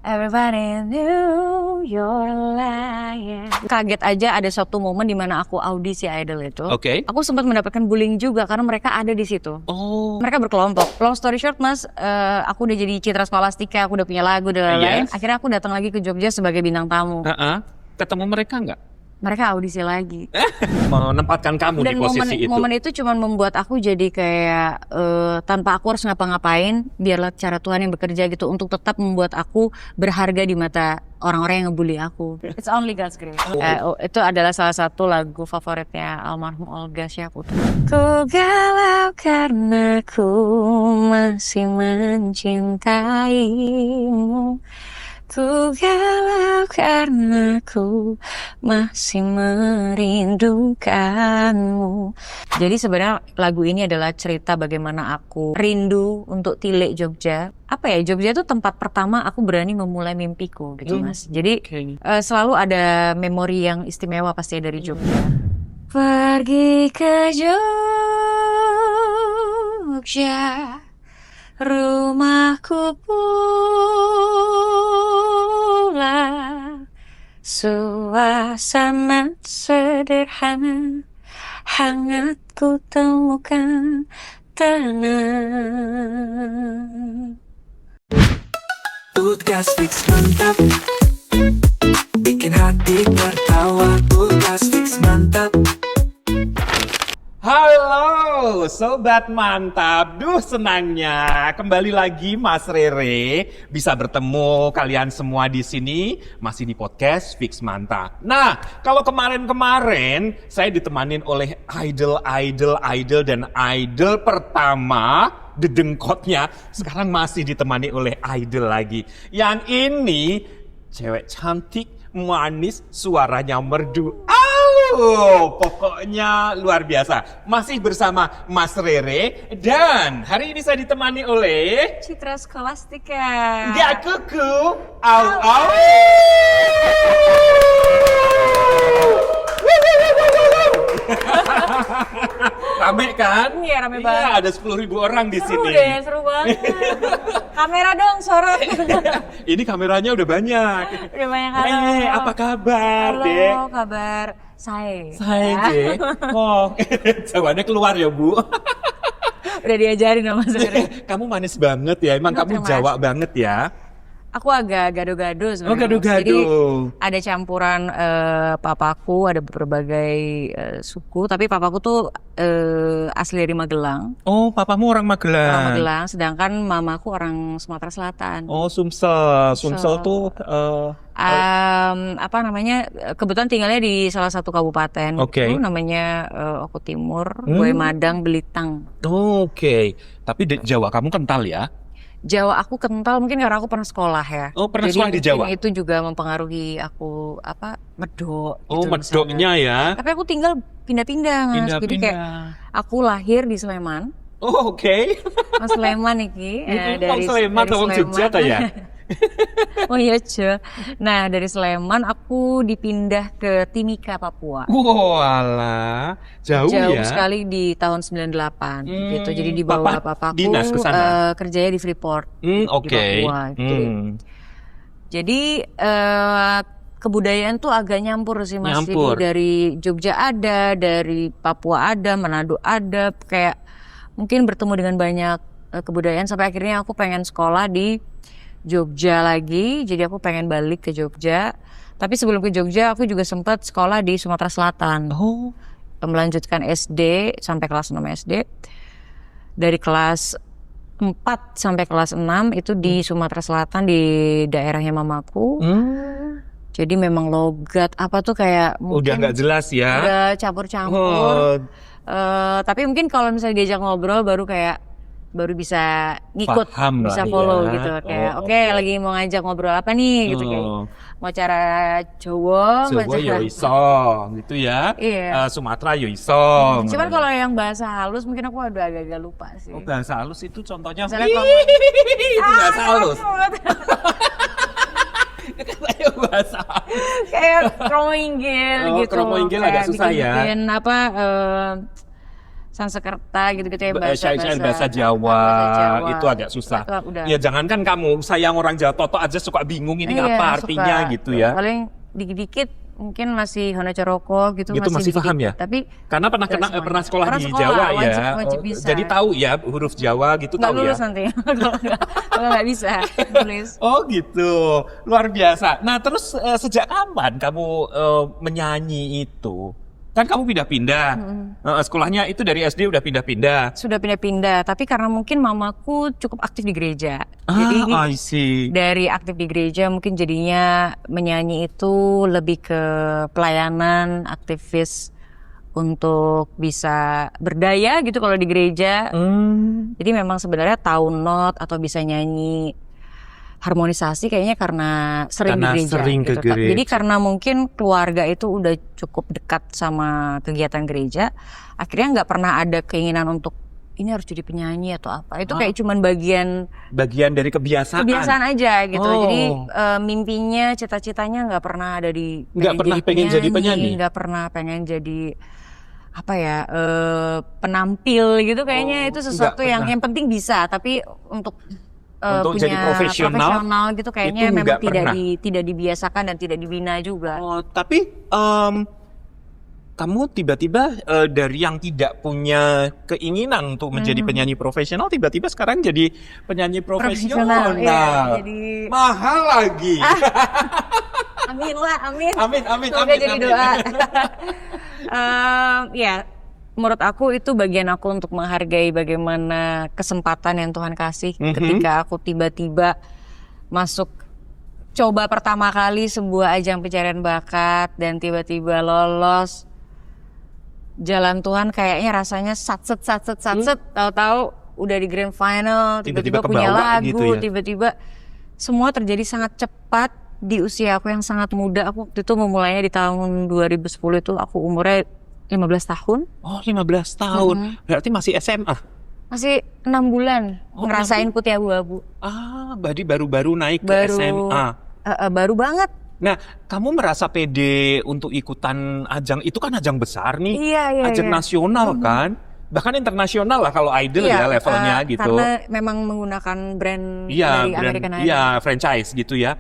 Everybody knew you're lying. Kaget aja ada suatu momen di mana aku audisi Idol itu. Oke. Aku sempat mendapatkan bullying juga karena mereka ada di situ. Oh. Mereka berkelompok. Long story short mas, aku udah jadi Citra Scholastika, aku udah punya lagu dan lain-lain. Yes. Akhirnya aku datang lagi ke Jogja sebagai bintang tamu. Ketemu mereka nggak? Mereka audisi lagi. Menempatkan kamu Dan di posisi itu. momen itu cuma membuat aku jadi kayak tanpa aku harus ngapa-ngapain, biarlah cara Tuhan yang bekerja gitu untuk tetap membuat aku berharga di mata orang-orang yang ngebully aku. It's only God's grace. Itu adalah salah satu lagu favoritnya almarhum Olga Syahputra. Ku galau karena ku masih mencintaimu. Ku galau karena ku masih merindukanmu. Jadi sebenarnya lagu ini adalah cerita bagaimana aku rindu untuk Tilik Jogja. Apa ya, Jogja itu tempat pertama aku berani memulai mimpiku gitu mas. Jadi selalu ada memori yang istimewa pasti dari Jogja. Pergi ke Jogja, rumahku pula, suasana sederhana, hangat ku temukan tenang. Tugas Fix mantap, bikin hati tertawa. Tugas Fix mantap. Halo Sobat Mantap, duh senangnya kembali lagi Mas Rere bisa bertemu kalian semua di sini masih di podcast Fix Mantap. Nah, kalau kemarin-kemarin saya ditemanin oleh idol dan idol pertama dedengkotnya, sekarang masih ditemani oleh idol lagi. Yang ini cewek cantik, manis, suaranya merdu. Pokoknya luar biasa. Masih bersama Mas Rere dan hari ini saya ditemani oleh Citra Scholastika. Gak kuku. Au au. Rame kan? Iya, rame banget. Iya, ada 10.000 orang di Seru sini. deh, seru banget. Kamera dong, sorot. Ini kameranya udah banyak. Udah banyak halo. Apa kabar, Halo, Dek? kabar saya. Saya, Dek. Oh, jawabannya keluar ya, Bu. Udah diajarin sama saya. Kamu manis banget ya, emang kamu Terima Jawa kasih. banget ya. Aku agak gado-gado sebenarnya. Oh, gado-gado. Jadi ada campuran papaku, ada berbagai suku, tapi papaku tuh asli dari Magelang. Oh, papamu orang Magelang. Orang Magelang, sedangkan mamaku orang Sumatera Selatan. Oh, Sumsel. Sumsel tuh Apa namanya? Kebetulan tinggalnya di salah satu kabupaten. Oke. Itu namanya Oku Timur, Boy Madang, Belitang. Oke. Tapi Jawa kamu kental ya? Jawa aku kental mungkin karena aku pernah sekolah ya. Oh, pernah Jadi sekolah di Jawa? Itu juga mempengaruhi aku medok. Oh, gitu medoknya misalnya. ya. Tapi aku tinggal pindah-pindah mas. Jadi kayak aku lahir di Sleman. Oh, oke. Mas Sleman iki Dari Sleman, orang Jogja ta ya? Oh iya Jo. Nah dari Sleman aku dipindah ke Timika Papua. Walah, jauh ya. Sekali di tahun 98 gitu. Jadi dibawa papaku dinas ke sana? Kerjanya di Freeport di Papua gitu. Jadi kebudayaan tuh agak nyampur sih mas. Nyampur. Jadi dari Jogja ada, dari Papua ada, Manado ada, kayak mungkin bertemu dengan banyak kebudayaan sampai akhirnya aku pengen sekolah di Jogja lagi. Jadi aku pengen balik ke Jogja. Tapi sebelum ke Jogja aku juga sempat sekolah di Sumatera Selatan. Oh. Melanjutkan SD sampai kelas 6 SD. Dari kelas 4 sampai kelas 6 itu di Sumatera Selatan di daerahnya mamaku. Jadi memang logat apa tuh kayak Udah nggak jelas ya. Udah campur-campur. Tapi mungkin kalau misalnya diajak ngobrol baru bisa ngikut, Paham bisa lah follow ya. gitu. Kayak Oke. lagi mau ngajak ngobrol apa nih gitu kayak. Mau cara Jawa, Jawa yo iso gitu ya. Iya. Sumatera yo iso. Cuman kalau yang bahasa halus mungkin aku udah agak-agak lupa sih. Oh, bahasa halus itu contohnya Misalnya kalau itu bahasa halus. Kayak bahasa halus. Kayak kromo inggil gitu. Kromo inggil agak susah ya. Bikin apa Sanskerta gitu-gitu ya, Syair-syair bahasa Jawa, itu agak susah. Itu udah. Ya jangankan kamu, saya yang orang Jawa Toto aja suka bingung ini Iya, apa artinya suka. gitu ya. Paling dikit-dikit mungkin masih Hona Coroko gitu, Gitu masih paham ya? Tapi Karena pernah nggak semuanya. pernah sekolah Pernah di sekolah, Jawa ya. wajib bisa. Jadi tahu ya huruf Jawa gitu nggak tahu ya. lulus nanti kalau nggak bisa nulis. Oh gitu, luar biasa. Nah terus sejak kapan kamu menyanyi itu? Kan kamu pindah-pindah, sekolahnya itu dari SD udah pindah-pindah. Sudah pindah-pindah, tapi karena mungkin mamaku cukup aktif di gereja. Jadi Jadi I see. dari aktif di gereja mungkin jadinya menyanyi itu lebih ke pelayanan, aktivis untuk bisa berdaya gitu kalau di gereja. Jadi memang sebenarnya tahu not atau bisa nyanyi harmonisasi kayaknya karena sering Karena di gereja. sering ke gitu. gereja. Jadi karena mungkin keluarga itu udah cukup dekat sama kegiatan gereja, akhirnya nggak pernah ada keinginan untuk ini harus jadi penyanyi atau apa. Itu kayak cuman bagian Dari kebiasaan. aja gitu. Oh. Jadi mimpinya, cita-citanya nggak pernah ada di Nggak pernah pengen jadi penyanyi? nggak pernah pengen jadi apa ya penampil gitu. Kayaknya itu sesuatu nggak yang pernah. penting bisa, tapi untuk Untuk punya jadi profesional, gitu kayaknya itu memang nggak pernah. tidak dibiasakan dan tidak dibina juga. Oh, tapi kamu tiba-tiba dari yang tidak punya keinginan untuk menjadi penyanyi profesional, tiba-tiba sekarang jadi penyanyi profesional. Iya, jadi Mahal lagi. amin lah, amin. Amin. Semoga jadi doa. Ya, menurut aku itu bagian aku untuk menghargai bagaimana kesempatan yang Tuhan kasih ketika aku tiba-tiba masuk coba pertama kali sebuah ajang pencarian bakat dan tiba-tiba lolos. Jalan Tuhan kayaknya rasanya satset, tahu-tahu udah di grand final, tiba-tiba punya kebawa lagu, gitu ya. tiba-tiba semua terjadi sangat cepat di usia aku yang sangat muda. Aku waktu itu memulainya di tahun 2010 itu aku umurnya 15 tahun. Oh, 15 tahun. Berarti masih SMA. Masih 6 bulan Oh, ngerasain putih abu-abu. Berarti baru-baru naik ke Baru SMA. baru banget. Nah, kamu merasa pede untuk ikutan ajang, itu kan ajang besar nih. Iya. Ajang nasional kan? Bahkan internasional lah kalau idol ya levelnya gitu. Karena memang menggunakan brand Iya, dari American Idol. iya, franchise gitu ya.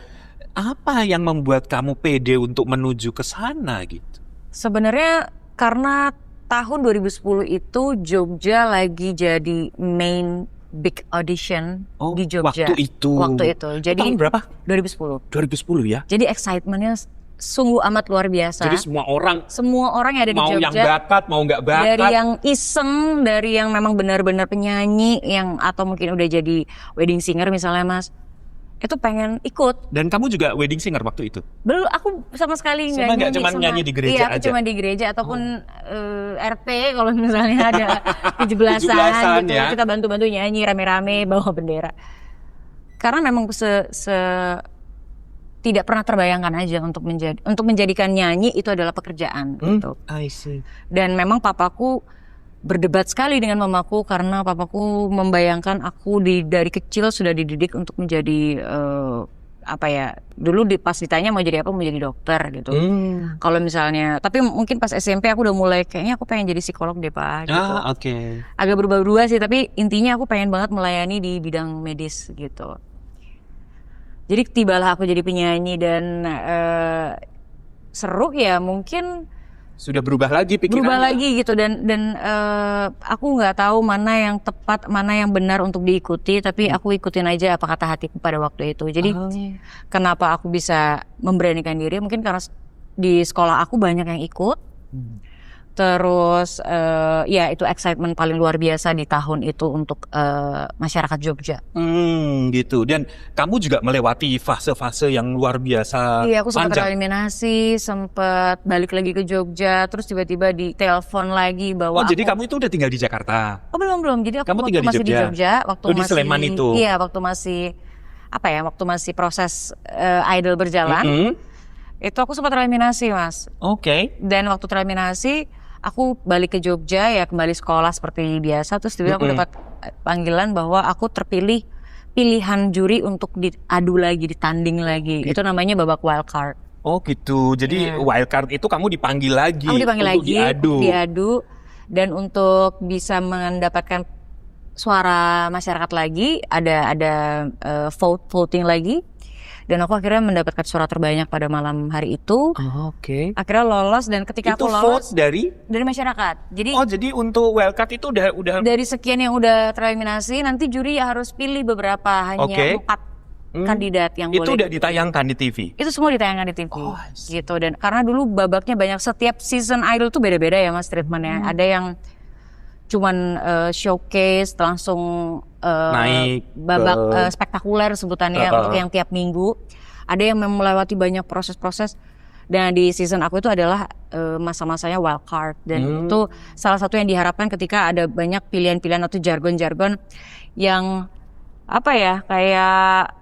Apa yang membuat kamu pede untuk menuju ke sana gitu? Sebenarnya karena tahun 2010 itu Jogja lagi jadi main big audition di Jogja. Waktu itu. Jadi tahun berapa? 2010. 2010 ya. Jadi excitementnya sungguh amat luar biasa. Jadi semua orang yang ada di mau Jogja, yang bakat, mau nggak bakat. dari yang iseng, dari yang memang benar-benar penyanyi, yang atau mungkin udah jadi wedding singer misalnya Mas, itu pengen ikut. Dan kamu juga wedding singer waktu itu? Belum, aku sama sekali Sama nggak, cuman nyanyi di gereja iya, aku aja? cuma di gereja ataupun RT kalau misalnya ada 17-an gitu, ya. kita bantu-bantu nyanyi rame-rame bawa bendera. Karena memang tidak pernah terbayangkan aja untuk menjadikan nyanyi itu adalah pekerjaan gitu. I see. Dan memang papaku berdebat sekali dengan mamaku karena papaku membayangkan aku dari kecil sudah dididik untuk menjadi dulu pas ditanya mau jadi apa, mau jadi dokter gitu. Kalau misalnya, tapi mungkin pas SMP aku udah mulai kayaknya aku pengen jadi psikolog deh Pak gitu. Oke. Agak berubah-ubah sih, tapi intinya aku pengen banget melayani di bidang medis gitu. Jadi tibalah aku jadi penyanyi dan seru ya, mungkin Sudah berubah lagi pikirannya. berubah lagi gitu dan aku nggak tahu mana yang tepat, mana yang benar untuk diikuti, tapi aku ikutin aja apa kata hatiku pada waktu itu. Jadi kenapa aku bisa memberanikan diri, mungkin karena di sekolah aku banyak yang ikut. Terus ya itu excitement paling luar biasa di tahun itu untuk masyarakat Jogja. Gitu. Dan kamu juga melewati fase-fase yang luar biasa. Iya, aku sempat panjang. eliminasi, sempat balik lagi ke Jogja, terus tiba-tiba ditelepon lagi bahwa Jadi kamu itu udah tinggal di Jakarta? Oh belum. Jadi aku Kamu waktu tinggal di masih di Jogja? Jogja, waktu di masih Sleman itu? Iya, waktu masih proses idol berjalan, itu aku sempat tereliminasi Mas. Oke. Dan waktu tereliminasi, aku balik ke Jogja ya, kembali sekolah seperti biasa. Terus tiba-tiba aku dapat panggilan bahwa aku terpilih pilihan juri untuk diadu lagi, ditanding lagi. Itu namanya babak wildcard. Oh gitu. Jadi wildcard itu kamu dipanggil lagi Aku dipanggil untuk lagi, diadu. Dan untuk bisa mendapatkan suara masyarakat lagi, ada voting lagi. Dan aku akhirnya mendapatkan suara terbanyak pada malam hari itu. Oke. Akhirnya lolos, dan ketika Itu aku lolos vote dari masyarakat. Jadi jadi untuk wildcard itu udah dari sekian yang udah tereliminasi, nanti juri harus pilih beberapa, hanya Oke. 4 kandidat yang itu boleh. udah ditayangkan di TV. Itu semua ditayangkan di TV. Oh, I see. Gitu. Dan karena dulu babaknya banyak, setiap season Idol tuh beda-beda ya Mas treatmentnya. Ada yang cuman showcase langsung Naik babak spektakuler sebutannya untuk yang tiap minggu. Ada yang melewati banyak proses-proses. Dan di season aku itu adalah masa-masanya wild card, dan itu salah satu yang diharapkan ketika ada banyak pilihan-pilihan atau jargon-jargon yang apa ya, kayak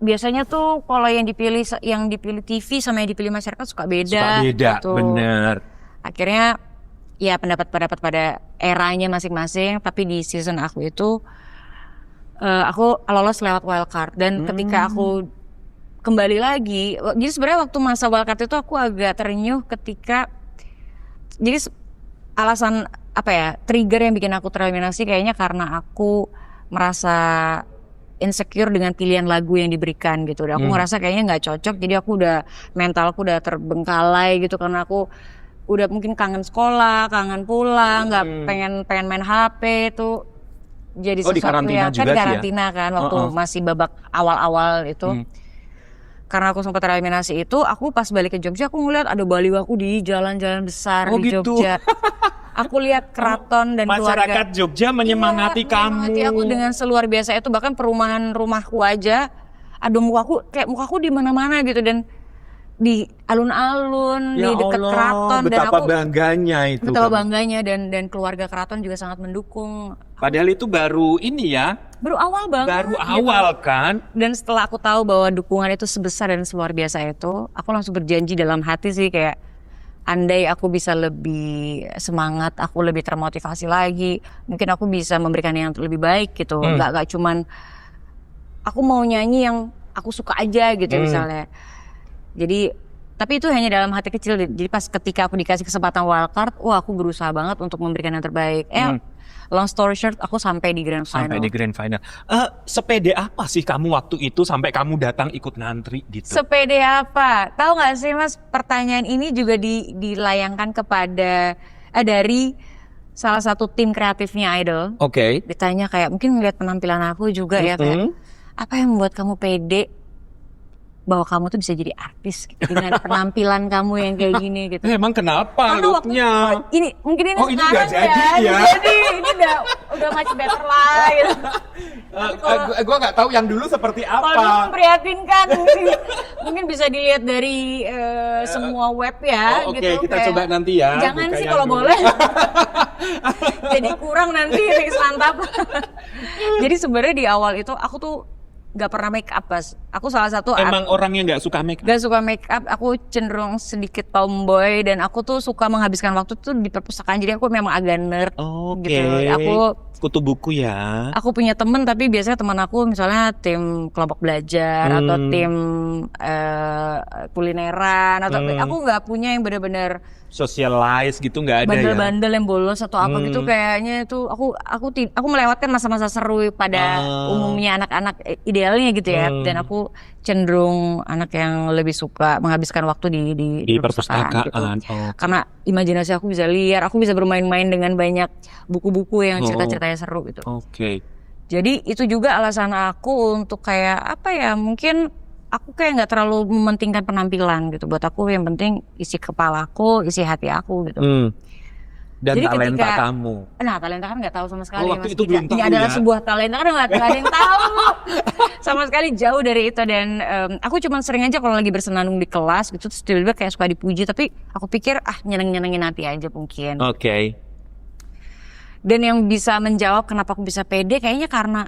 biasanya tuh kalau yang dipilih TV sama yang dipilih masyarakat suka beda. Gitu. Bener. Akhirnya ya pendapat-pendapat pada eranya masing-masing, tapi di season aku itu aku lolos lewat wildcard, dan ketika aku kembali lagi, jadi sebenarnya waktu masa wildcard itu aku agak terenyuh ketika, jadi alasan apa ya, trigger yang bikin aku tereliminasi kayaknya karena aku merasa insecure dengan pilihan lagu yang diberikan gitu. Dan aku ngerasa kayaknya nggak cocok, jadi aku mentalku udah terbengkalai gitu, karena aku udah mungkin kangen sekolah, kangen pulang, nggak pengen main HP tuh. Jadi di karantina kan juga di sih ya? karantina kan waktu masih babak awal-awal itu. Karena aku sempat tereliminasi itu, aku pas balik ke Jogja aku ngeliat ada balihoku di jalan-jalan besar di gitu. Jogja. Aku lihat keraton dan keluarga. Masyarakat Jogja menyemangati kamu. Menyemangati aku dengan seluar biasa itu, bahkan perumahan rumahku aja ada mukaku di mana-mana gitu, dan di alun-alun, di dekat keraton, dan betapa aku bangganya itu. betapa kamu. bangganya, dan keluarga keraton juga sangat mendukung. Padahal itu baru ini ya, Baru awal banget. baru awal kan. Dan setelah aku tahu bahwa dukungan itu sebesar dan luar biasa itu, aku langsung berjanji dalam hati sih kayak, andai aku bisa lebih semangat, aku lebih termotivasi lagi, mungkin aku bisa memberikan yang lebih baik gitu. Nggak cuman aku mau nyanyi yang aku suka aja gitu misalnya. Jadi, tapi itu hanya dalam hati kecil. Jadi pas ketika aku dikasih kesempatan wildcard, aku berusaha banget untuk memberikan yang terbaik. Long story short, aku sampai di grand final. Sampai di grand final. Sepede apa sih kamu waktu itu sampai kamu datang ikut ngantri gitu? Sepede apa? Tahu nggak sih Mas, pertanyaan ini juga dilayangkan kepada dari salah satu tim kreatifnya Idol. Oke. Ditanya kayak, mungkin ngeliat penampilan aku juga ya, kayak apa yang membuat kamu pede bahwa kamu tuh bisa jadi artis gitu, dengan penampilan kamu yang kayak gini gitu. Emang kenapa Karena waktu looknya? ini mungkin ini ini sekarang nggak jadi ya? Jadi ini udah much better lah gitu. Gue nggak tahu yang dulu seperti Kalau dulu apa. memprihatinkan, mungkin bisa dilihat dari semua web ya. Oke, gitu, kita kayak, coba nanti ya. Jangan buka sih yang kalau dulu. boleh. Jadi kurang nanti Fix Mantap. Jadi sebenarnya di awal itu aku tuh nggak pernah make up, Bas. Aku salah satu Emang orang yang nggak suka make up? gak suka make up, aku cenderung sedikit tomboy, dan aku tuh suka menghabiskan waktu tuh di perpustakaan, jadi aku memang agak nerd Oke. gitu. Kutu buku ya. Aku punya temen, tapi biasanya teman aku misalnya tim kelompok belajar atau tim kulineran, atau aku nggak punya yang benar-benar Socialize gitu nggak ada ya? bandel-bandel yang bolos atau apa gitu. Kayaknya itu aku melewatkan masa-masa seru pada umumnya anak-anak idealnya gitu ya. Dan aku cenderung anak yang lebih suka menghabiskan waktu di perpustakaan gitu. Oh. Karena imajinasi aku bisa liar, aku bisa bermain-main dengan banyak buku-buku yang cerita-ceritanya seru gitu. Oke. Jadi itu juga alasan aku untuk kayak apa ya, mungkin aku kayak nggak terlalu mementingkan penampilan gitu. Buat aku yang penting isi kepalaku, isi hati aku gitu. Dan Jadi talenta ketika- kamu. Nah, talenta kan nggak tahu sama sekali. Oh, waktu Mas itu Dika. belum tahu Ini adalah ya? sebuah talenta kan nggak ada yang tahu. Sama sekali jauh dari itu. Dan aku cuma sering aja kalau lagi bersenandung di kelas gitu, terus tiba-tiba kayak suka dipuji. Tapi aku pikir nyeneng-nyenengin hati aja mungkin. Oke. Dan yang bisa menjawab kenapa aku bisa pede kayaknya karena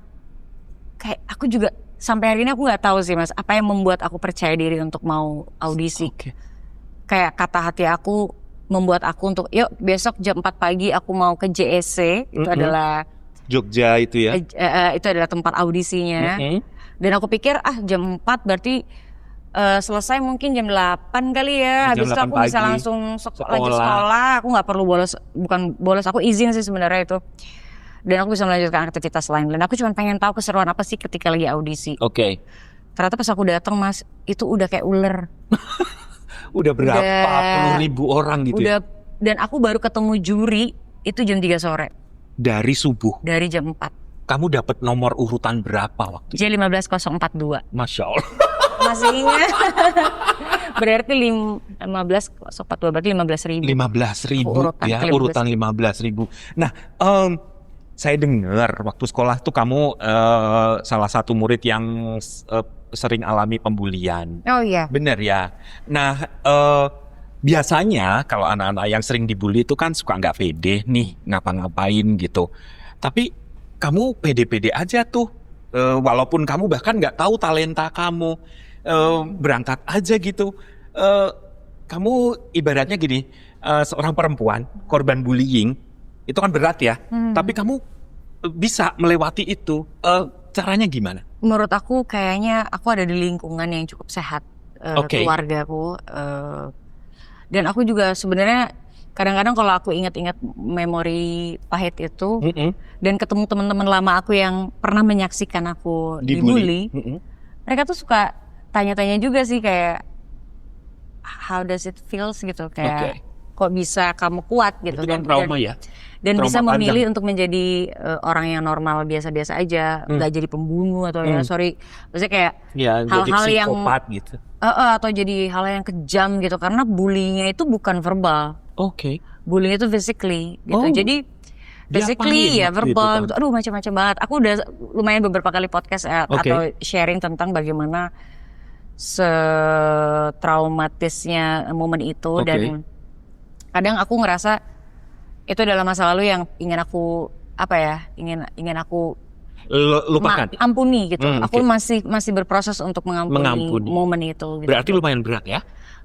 kayak aku juga sampai hari ini aku nggak tahu sih Mas, apa yang membuat aku percaya diri untuk mau audisi. Oke. Kayak kata hati aku membuat aku untuk yuk besok jam 4 pagi aku mau ke JSC, itu adalah Jogja itu ya. itu adalah tempat audisinya. Dan aku pikir jam 4 berarti Selesai mungkin jam 8 kali ya. Jam Habis itu 8 aku bisa pagi. langsung Sekolah. lanjut sekolah. Aku nggak perlu bolos, bukan bolos, aku izin sih sebenarnya itu. Dan aku bisa melanjutkan aktivitas lain. Dan aku cuma pengen tahu keseruan apa sih ketika lagi audisi. Oke. Ternyata pas aku datang Mas, itu udah kayak ular. Udah berapa Udah- puluh ribu orang gitu ya? Udah, dan aku baru ketemu juri itu jam 3 sore Dari subuh. dari jam 4. Kamu dapat nomor urutan berapa waktu itu? J15042. Masya Allah. Masih ingat? Berarti 1542, berarti 15.000. 15.000 Urutan ya, ke 15.000. urutan 15.000. Nah, saya dengar waktu sekolah tuh kamu salah satu murid yang sering alami pembulian. Oh iya. Bener ya. Nah, biasanya kalau anak-anak yang sering dibully itu kan suka nggak pede nih ngapa-ngapain gitu. Tapi kamu pede-pede aja tuh, walaupun kamu bahkan nggak tahu talenta kamu, berangkat aja gitu. Kamu ibaratnya gini, seorang perempuan korban bullying itu kan berat ya. Tapi kamu bisa melewati itu. Caranya gimana? Menurut aku kayaknya aku ada di lingkungan yang cukup sehat, Oke. keluargaku, dan aku juga sebenarnya kadang-kadang kalau aku ingat-ingat memori pahit itu dan ketemu teman-teman lama aku yang pernah menyaksikan aku dibully, mereka tuh suka tanya-tanya juga sih kayak how does it feels gitu, kayak kok bisa kamu kuat gitu. Itu kan trauma ya. Dan Trauma bisa memilih panjang. untuk menjadi orang yang normal biasa-biasa aja, nggak jadi pembunuh atau ya sorry, maksudnya kayak Ya, jadi hal-hal yang psikopat gitu. atau jadi hal yang kejam gitu, karena bullyingnya itu bukan verbal, Oke. bullying itu physically gitu. Oh. jadi physically Diapain ya waktu verbal itu, gitu. Aduh macam-macam banget. Aku udah lumayan beberapa kali podcast Oke. atau sharing tentang bagaimana setraumatisnya momen itu. Oke. Dan kadang aku ngerasa itu adalah masa lalu yang ingin aku ingin aku Lupakan. ampuni gitu. Aku oke. masih berproses untuk mengampuni momen itu gitu. Berarti lumayan berat ya?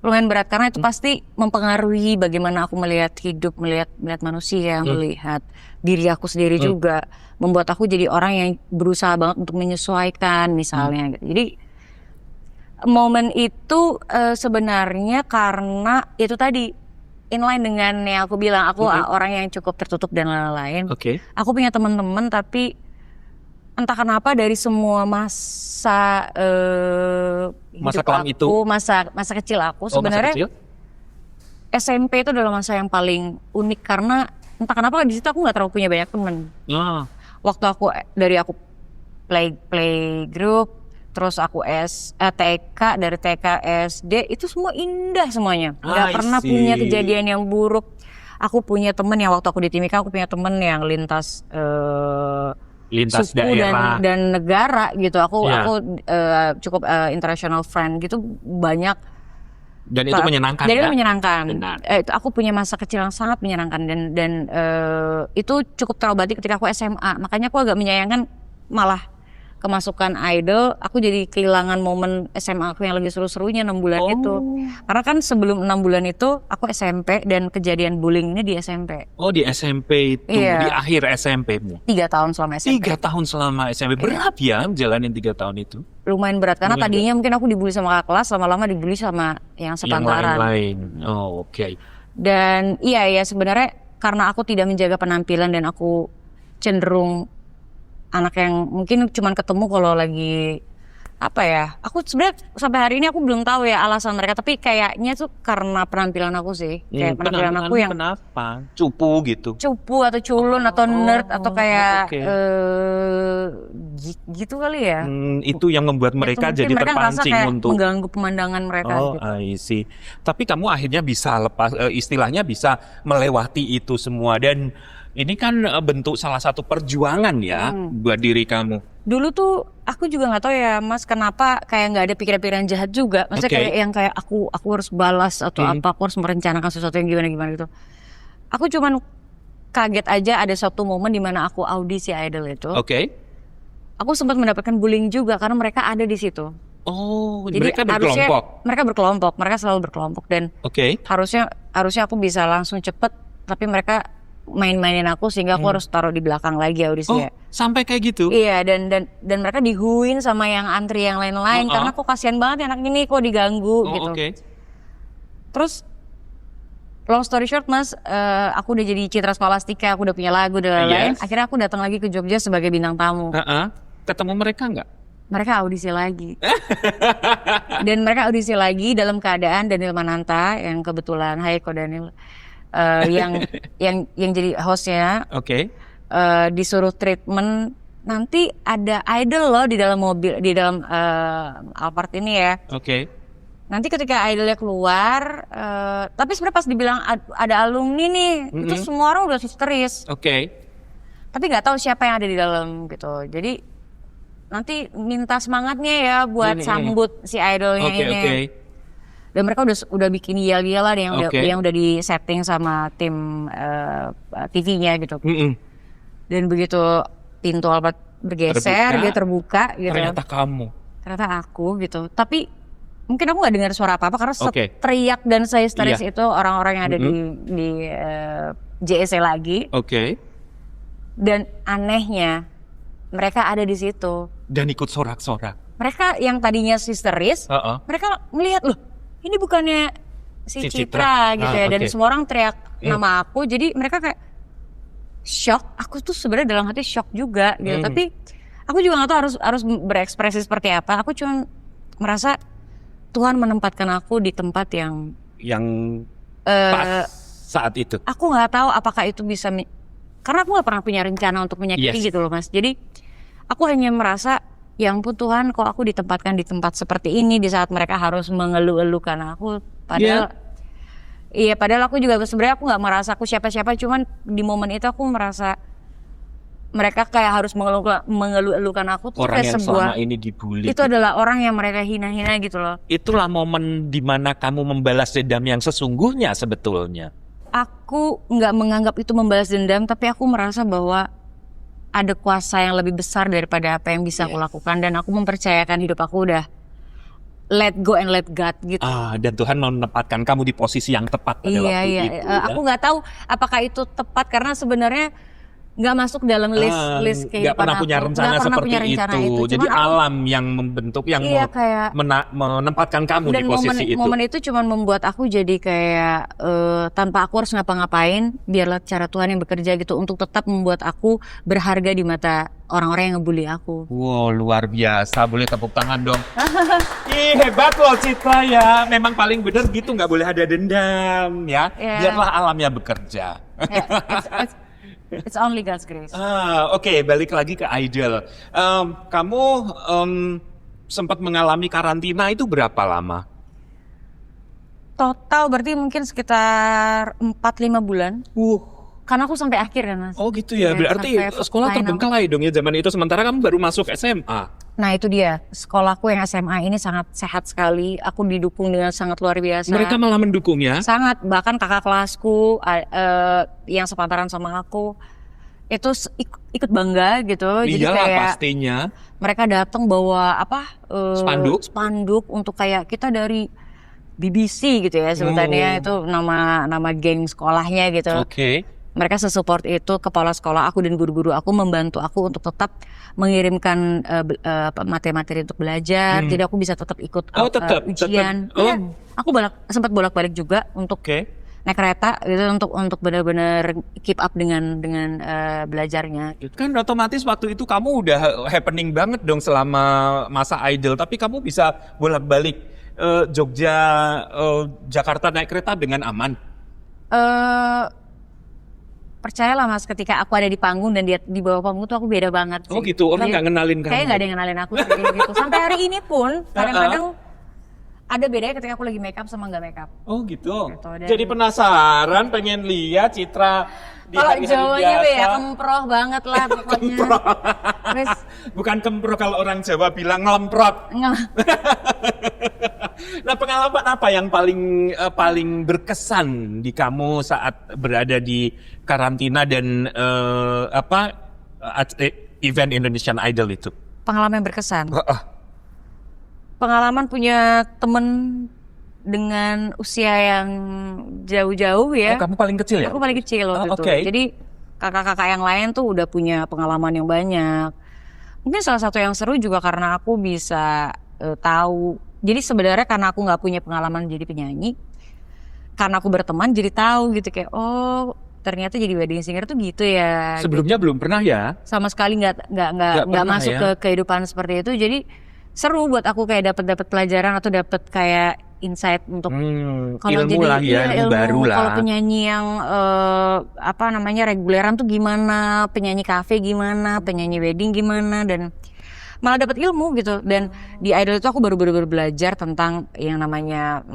Lumayan berat karena itu pasti mempengaruhi bagaimana aku melihat hidup, melihat manusia, melihat diri aku sendiri juga, membuat aku jadi orang yang berusaha banget untuk menyesuaikan misalnya. Jadi momen itu sebenarnya karena itu tadi inline dengan yang aku bilang, aku orang yang cukup tertutup dan lain-lain. Oke. Aku punya teman-teman tapi entah kenapa dari semua masa Masa hidup kelam aku, itu? masa kecil aku Oh, masa sebenarnya kecil? SMP itu adalah masa yang paling unik karena entah kenapa di situ aku nggak terlalu punya banyak teman. Ah, Waktu aku play group, terus aku TK, dari TK SD itu semua indah semuanya. Nggak I pernah see. punya kejadian yang buruk. Aku punya temen yang waktu aku di Timika, aku punya temen yang lintas lintas suku daerah. dan negara gitu. Aku Ya. cukup international friend gitu, banyak. Dan itu menyenangkan Jadi ya? itu menyenangkan. Benar. Aku punya masa kecil yang sangat menyenangkan dan itu cukup terobati ketika aku SMA. Makanya aku agak menyayangkan malah kemasukan idol, aku jadi kehilangan momen SMA aku yang lagi seru-serunya 6 bulan itu. Karena kan sebelum 6 bulan itu aku SMP dan kejadian bullying ini di SMP. Oh, di SMP itu, Iya. di akhir SMP-mu. 3 tahun selama SMP. 3 tahun selama SMP. Berat ya jalanin 3 tahun itu. Lumayan berat karena Lumayan tadinya mungkin aku dibully sama kakak kelas, lama-lama dibully sama yang Yang sepantaran. lain-lain. Oh, oke. Dan iya sebenarnya karena aku tidak menjaga penampilan dan aku cenderung anak yang mungkin cuman ketemu kalau lagi aku sebenarnya sampai hari ini aku belum tahu ya alasan mereka, tapi kayaknya tuh karena penampilan aku sih, kayak penampilan aku yang Kenapa? Cupu gitu. cupu atau culun atau nerd atau kayak oke. gitu kali ya. Itu yang membuat mereka Itu mungkin jadi mereka ngerasa terpancing kayak untuk mengganggu pemandangan mereka Oh, gitu. I see. Tapi kamu akhirnya bisa lepas, istilahnya bisa melewati itu semua. Dan ini kan bentuk salah satu perjuangan ya buat diri kamu. Dulu tuh aku juga nggak tahu ya Mas, kenapa kayak nggak ada pikiran-pikiran jahat juga. Maksudnya Oke. kayak yang kayak aku harus balas atau aku harus merencanakan sesuatu yang gimana gitu. Aku cuman kaget aja ada suatu momen di mana aku audisi idol itu. Oke. Aku sempat mendapatkan bullying juga karena mereka ada di situ. Oh, Jadi mereka berkelompok. mereka selalu berkelompok dan Oke. harusnya aku bisa langsung cepet, tapi mereka main-mainin aku sehingga aku harus taruh di belakang lagi audisi Oh, ya. sampai kayak gitu? Iya, dan mereka dihuin sama yang antri yang lain-lain karena kok kasihan banget anak ini kok diganggu gitu. Oke. Terus long story short Mas, aku udah jadi Citra Scholastika, aku udah punya lagu dan lain-lain. Yes. Akhirnya aku datang lagi ke Jogja sebagai bintang tamu. Ketemu mereka nggak? Mereka audisi lagi. Dan mereka audisi lagi dalam keadaan Daniel Mananta yang kebetulan, hai Ko Daniel, yang jadi hostnya, Oke. disuruh treatment. Nanti ada idol loh di dalam mobil, di dalam Alphard ini ya. Oke. Nanti ketika idolnya keluar, tapi sebenarnya pas dibilang ada alumni nih, itu semua orang udah histeris. Oke. Tapi nggak tahu siapa yang ada di dalam gitu. Jadi nanti minta semangatnya ya buat sambut si idolnya ini. Oke. Dan mereka udah bikin yel-yelan yang udah di setting sama tim TV-nya gitu. Dan begitu pintu Alphard bergeser, dia terbuka gitu. Ternyata kamu. Ternyata aku gitu. Tapi mungkin aku nggak dengar suara apa-apa karena teriak dan saya histeris itu orang-orang yang ada di JSC lagi. Oke. Dan anehnya mereka ada di situ. Dan ikut sorak-sorak. Mereka yang tadinya histeris, mereka melihat loh, ini bukannya si Citra gitu ya. Dan semua orang teriak nama aku, jadi mereka kayak shock. Aku tuh sebenarnya dalam hati shock juga gitu. Tapi aku juga nggak tahu harus berekspresi seperti apa. Aku cuma merasa Tuhan menempatkan aku di tempat yang pas saat itu. Aku nggak tahu apakah itu bisa karena aku nggak pernah punya rencana untuk menyakiti gitu loh Mas. Jadi aku hanya merasa ya ampun Tuhan, kok aku ditempatkan di tempat seperti ini di saat mereka harus mengeluh-elukan aku. Padahal padahal aku juga sebenarnya aku nggak merasa aku siapa-siapa, cuman di momen itu aku merasa mereka kayak harus mengeluh-elukan aku tuh Orang kayak yang sebuah selama ini dibully. itu adalah orang yang mereka hina-hina gitu loh. Itulah momen dimana kamu membalas dendam yang sesungguhnya sebetulnya. Aku nggak menganggap itu membalas dendam, tapi aku merasa bahwa ada kuasa yang lebih besar daripada apa yang bisa aku lakukan, dan aku mempercayakan hidup aku udah let go and let God gitu. Dan Tuhan menempatkan kamu di posisi yang tepat pada waktu itu. Aku nggak tahu apakah itu tepat karena sebenarnya nggak masuk dalam list kehidupan nggak pernah aku. punya rencana Nggak pernah seperti punya rencana itu. Jadi Cuman alam yang membentuk, yang kayak menempatkan kamu dan di posisi itu. momen itu cuma membuat aku jadi kayak tanpa aku harus ngapa-ngapain, biarlah cara Tuhan yang bekerja gitu untuk tetap membuat aku berharga di mata orang-orang yang ngebully aku. Wow, luar biasa. Boleh tepuk tangan dong. Ih, hebat loh Citra ya. Memang paling bener gitu, nggak boleh ada dendam ya. Biarlah alamnya bekerja. It's only God's grace. Oke, balik lagi ke idol. Kamu sempat mengalami karantina itu berapa lama? Total berarti mungkin sekitar 4-5 bulan. Karena aku sampai akhir kan Mas. Oh gitu ya, berarti sekolah terbengkalai dong ya zaman itu, sementara kamu baru masuk SMA. Nah itu dia, sekolahku yang SMA ini sangat sehat sekali. Aku didukung dengan sangat luar biasa. Mereka malah mendukung ya? Sangat, bahkan kakak kelasku yang sepantaran sama aku itu ikut bangga gitu. Jadi Iyalah kayak pastinya. mereka datang bawa Spanduk untuk kayak kita dari BBC gitu ya sebutannya, itu nama geng sekolahnya gitu. Oke. Mereka sesupport itu, kepala sekolah aku dan guru-guru aku membantu aku untuk tetap mengirimkan materi-materi untuk belajar. Jadi aku bisa tetap ikut ujian. Aku sempat bolak-balik juga untuk naik kereta gitu untuk benar-benar keep up dengan belajarnya. Kan otomatis waktu itu kamu udah happening banget dong selama masa idol, tapi kamu bisa bolak-balik Jogja, Jakarta naik kereta dengan aman. Percayalah Mas, ketika aku ada di panggung dan dia di bawah panggung tuh aku beda banget sih. Oh gitu, orang nggak ngenalin kamu? Kayaknya nggak ada yang ngenalin aku gitu. Sampai hari ini pun kadang-kadang ada bedanya ketika aku lagi make up sama nggak make up. Oh gitu. Dan Jadi penasaran, pengen lihat Citra di kalau hari-hari Jawanya biasa. ya kemproh banget lah pokoknya. Terus Bukan kemproh, kalau orang Jawa bilang ngelemprot. Nah, pengalaman apa yang paling berkesan di kamu saat berada di karantina dan event Indonesian Idol itu? pengalaman yang berkesan. Pengalaman punya temen dengan usia yang jauh-jauh Oh, ya. kamu paling kecil ya? Aku paling kecil waktu Oh, itu. oke. Jadi kakak-kakak yang lain tuh udah punya pengalaman yang banyak. Mungkin salah satu yang seru juga karena aku bisa tahu. Jadi sebenarnya karena aku nggak punya pengalaman jadi penyanyi, karena aku berteman jadi tahu gitu kayak oh ternyata jadi wedding singer tuh gitu ya. Sebelumnya belum pernah ya? Sama sekali nggak pernah masuk ya? ke kehidupan seperti itu. Jadi seru buat aku kayak dapat pelajaran atau dapat kayak insight untuk kalau ilmu lah ya, iya, ilmu baru lah. kalau penyanyi yang reguleran tuh gimana, penyanyi kafe gimana, penyanyi wedding gimana, dan malah dapat ilmu gitu. Dan di Idol itu aku baru belajar tentang yang namanya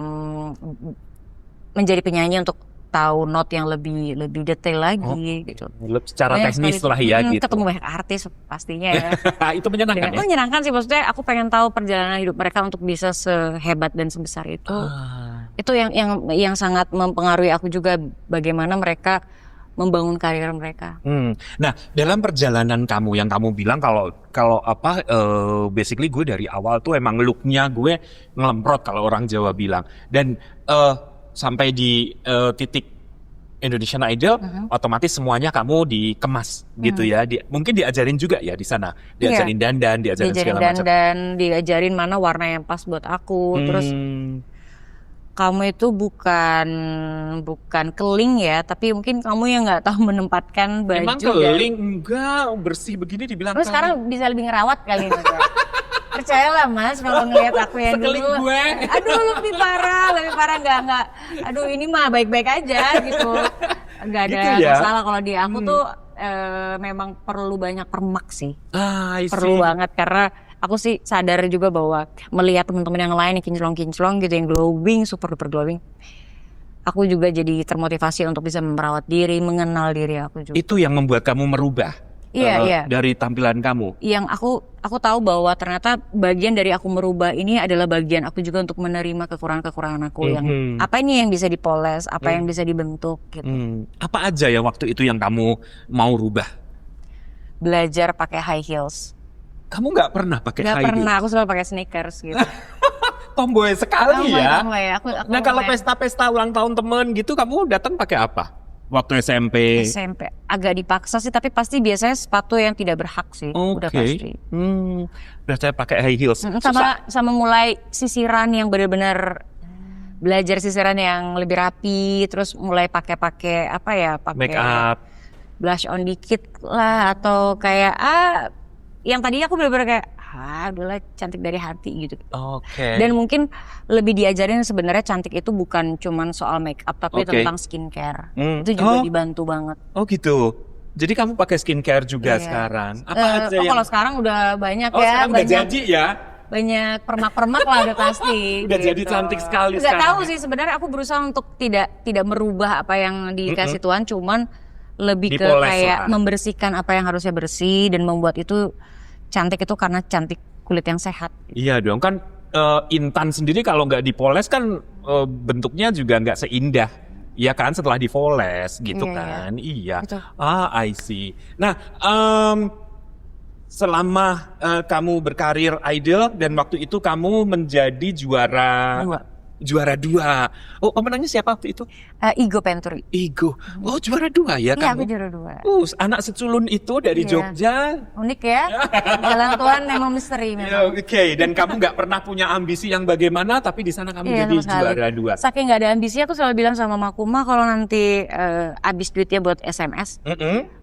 menjadi penyanyi untuk tahu not yang lebih detail lagi gitu. Secara Banyak teknis sekali. lah ya gitu. Ketemu banyak artis pastinya ya. Itu menyenangkan ya? Menyenangkan sih, maksudnya aku pengen tahu perjalanan hidup mereka untuk bisa sehebat dan sebesar itu. Itu yang sangat mempengaruhi aku juga, bagaimana mereka membangun karir mereka. Nah, dalam perjalanan kamu yang kamu bilang kalau basically gue dari awal tuh emang looknya gue ngelemprot kalau orang Jawa bilang, dan sampai di titik Indonesian Idol, otomatis semuanya kamu dikemas gitu ya. Mungkin diajarin juga ya di sana, diajarin dandan, diajarin segala macam. Dan diajarin mana warna yang pas buat aku. Terus kamu itu bukan keling ya, tapi mungkin kamu yang nggak tahu menempatkan baju. Emang keling enggak bersih begini dibilang. Terus sekarang bisa lebih ngerawat kali ini. Percayalah Mas, kalau ngeliat aku yang Sekeling dulu, gue. aduh lebih parah nggak, aduh ini mah baik-baik aja gitu, nggak ada Gitu ya? masalah. Kalau di aku tuh memang perlu banyak permak sih, I see. perlu banget, karena aku sih sadar juga bahwa melihat teman-teman yang lain yang kinclong gitu, yang glowing, super duper glowing, aku juga jadi termotivasi untuk bisa merawat diri, mengenal diri aku juga. Itu yang membuat kamu merubah. Iya. Dari tampilan kamu. Yang aku tahu bahwa ternyata bagian dari aku merubah ini adalah bagian aku juga untuk menerima kekurangan aku, yang apa ini yang bisa dipoles, apa yang bisa dibentuk gitu. Apa aja ya waktu itu yang kamu mau rubah? Belajar pakai high heels. Kamu nggak pernah pakai Nggak high pernah, heels? aku selalu pakai sneakers gitu. Tomboy sekali ya. Tomboy. Aku Nah kalau main pesta-pesta ulang tahun temen gitu, kamu datang pakai apa? Waktu SMP. SMP agak dipaksa sih, tapi pasti biasanya sepatu yang tidak berhak sih, udah pasti. Biasanya pakai high heels. Sama mulai sisiran yang benar-benar belajar sisiran yang lebih rapi, terus mulai pakai pakai Make up. blush on dikit lah, atau kayak yang tadinya aku benar-benar kayak udahlah cantik dari hati gitu. Oke. Dan mungkin lebih diajarin sebenarnya cantik itu bukan cuman soal make up, tapi Oke. tentang skincare. Itu juga dibantu banget. Oh gitu. Jadi kamu pakai skincare juga Iya. sekarang. Apa aja yang? Kalau sekarang udah banyak ya, Sekarang udah banyak jadi ya. banyak permak-permak lah udah pasti. Udah jadi cantik sekali Nggak sekarang. tahu sih sebenarnya, aku berusaha untuk tidak merubah apa yang dikasih Tuhan, cuman lebih ke Dipoles kayak lah. membersihkan apa yang harusnya bersih dan membuat itu cantik itu karena cantik kulit yang sehat. Iya dong, kan Intan sendiri kalau nggak dipoles kan bentuknya juga nggak seindah. Iya kan, setelah dipoles gitu Iya, kan. Iya. Betul. I see. Nah, selama kamu berkarir idol dan waktu itu kamu menjadi juara dua. Oh, pemenangnya siapa waktu itu? Igo Penturi. Igo. Oh, juara dua ya Iya, kamu? aku juara 2. Anak seculun itu dari Iya. Jogja. Unik ya. Jalan Tuhan memang misteri Ya, memang. Oke, dan kamu nggak pernah punya ambisi yang bagaimana, tapi di sana kamu Iya, jadi sama sekali. juara 2. Saking nggak ada ambisi, aku selalu bilang sama Makuma kalau nanti habis duitnya buat SMS,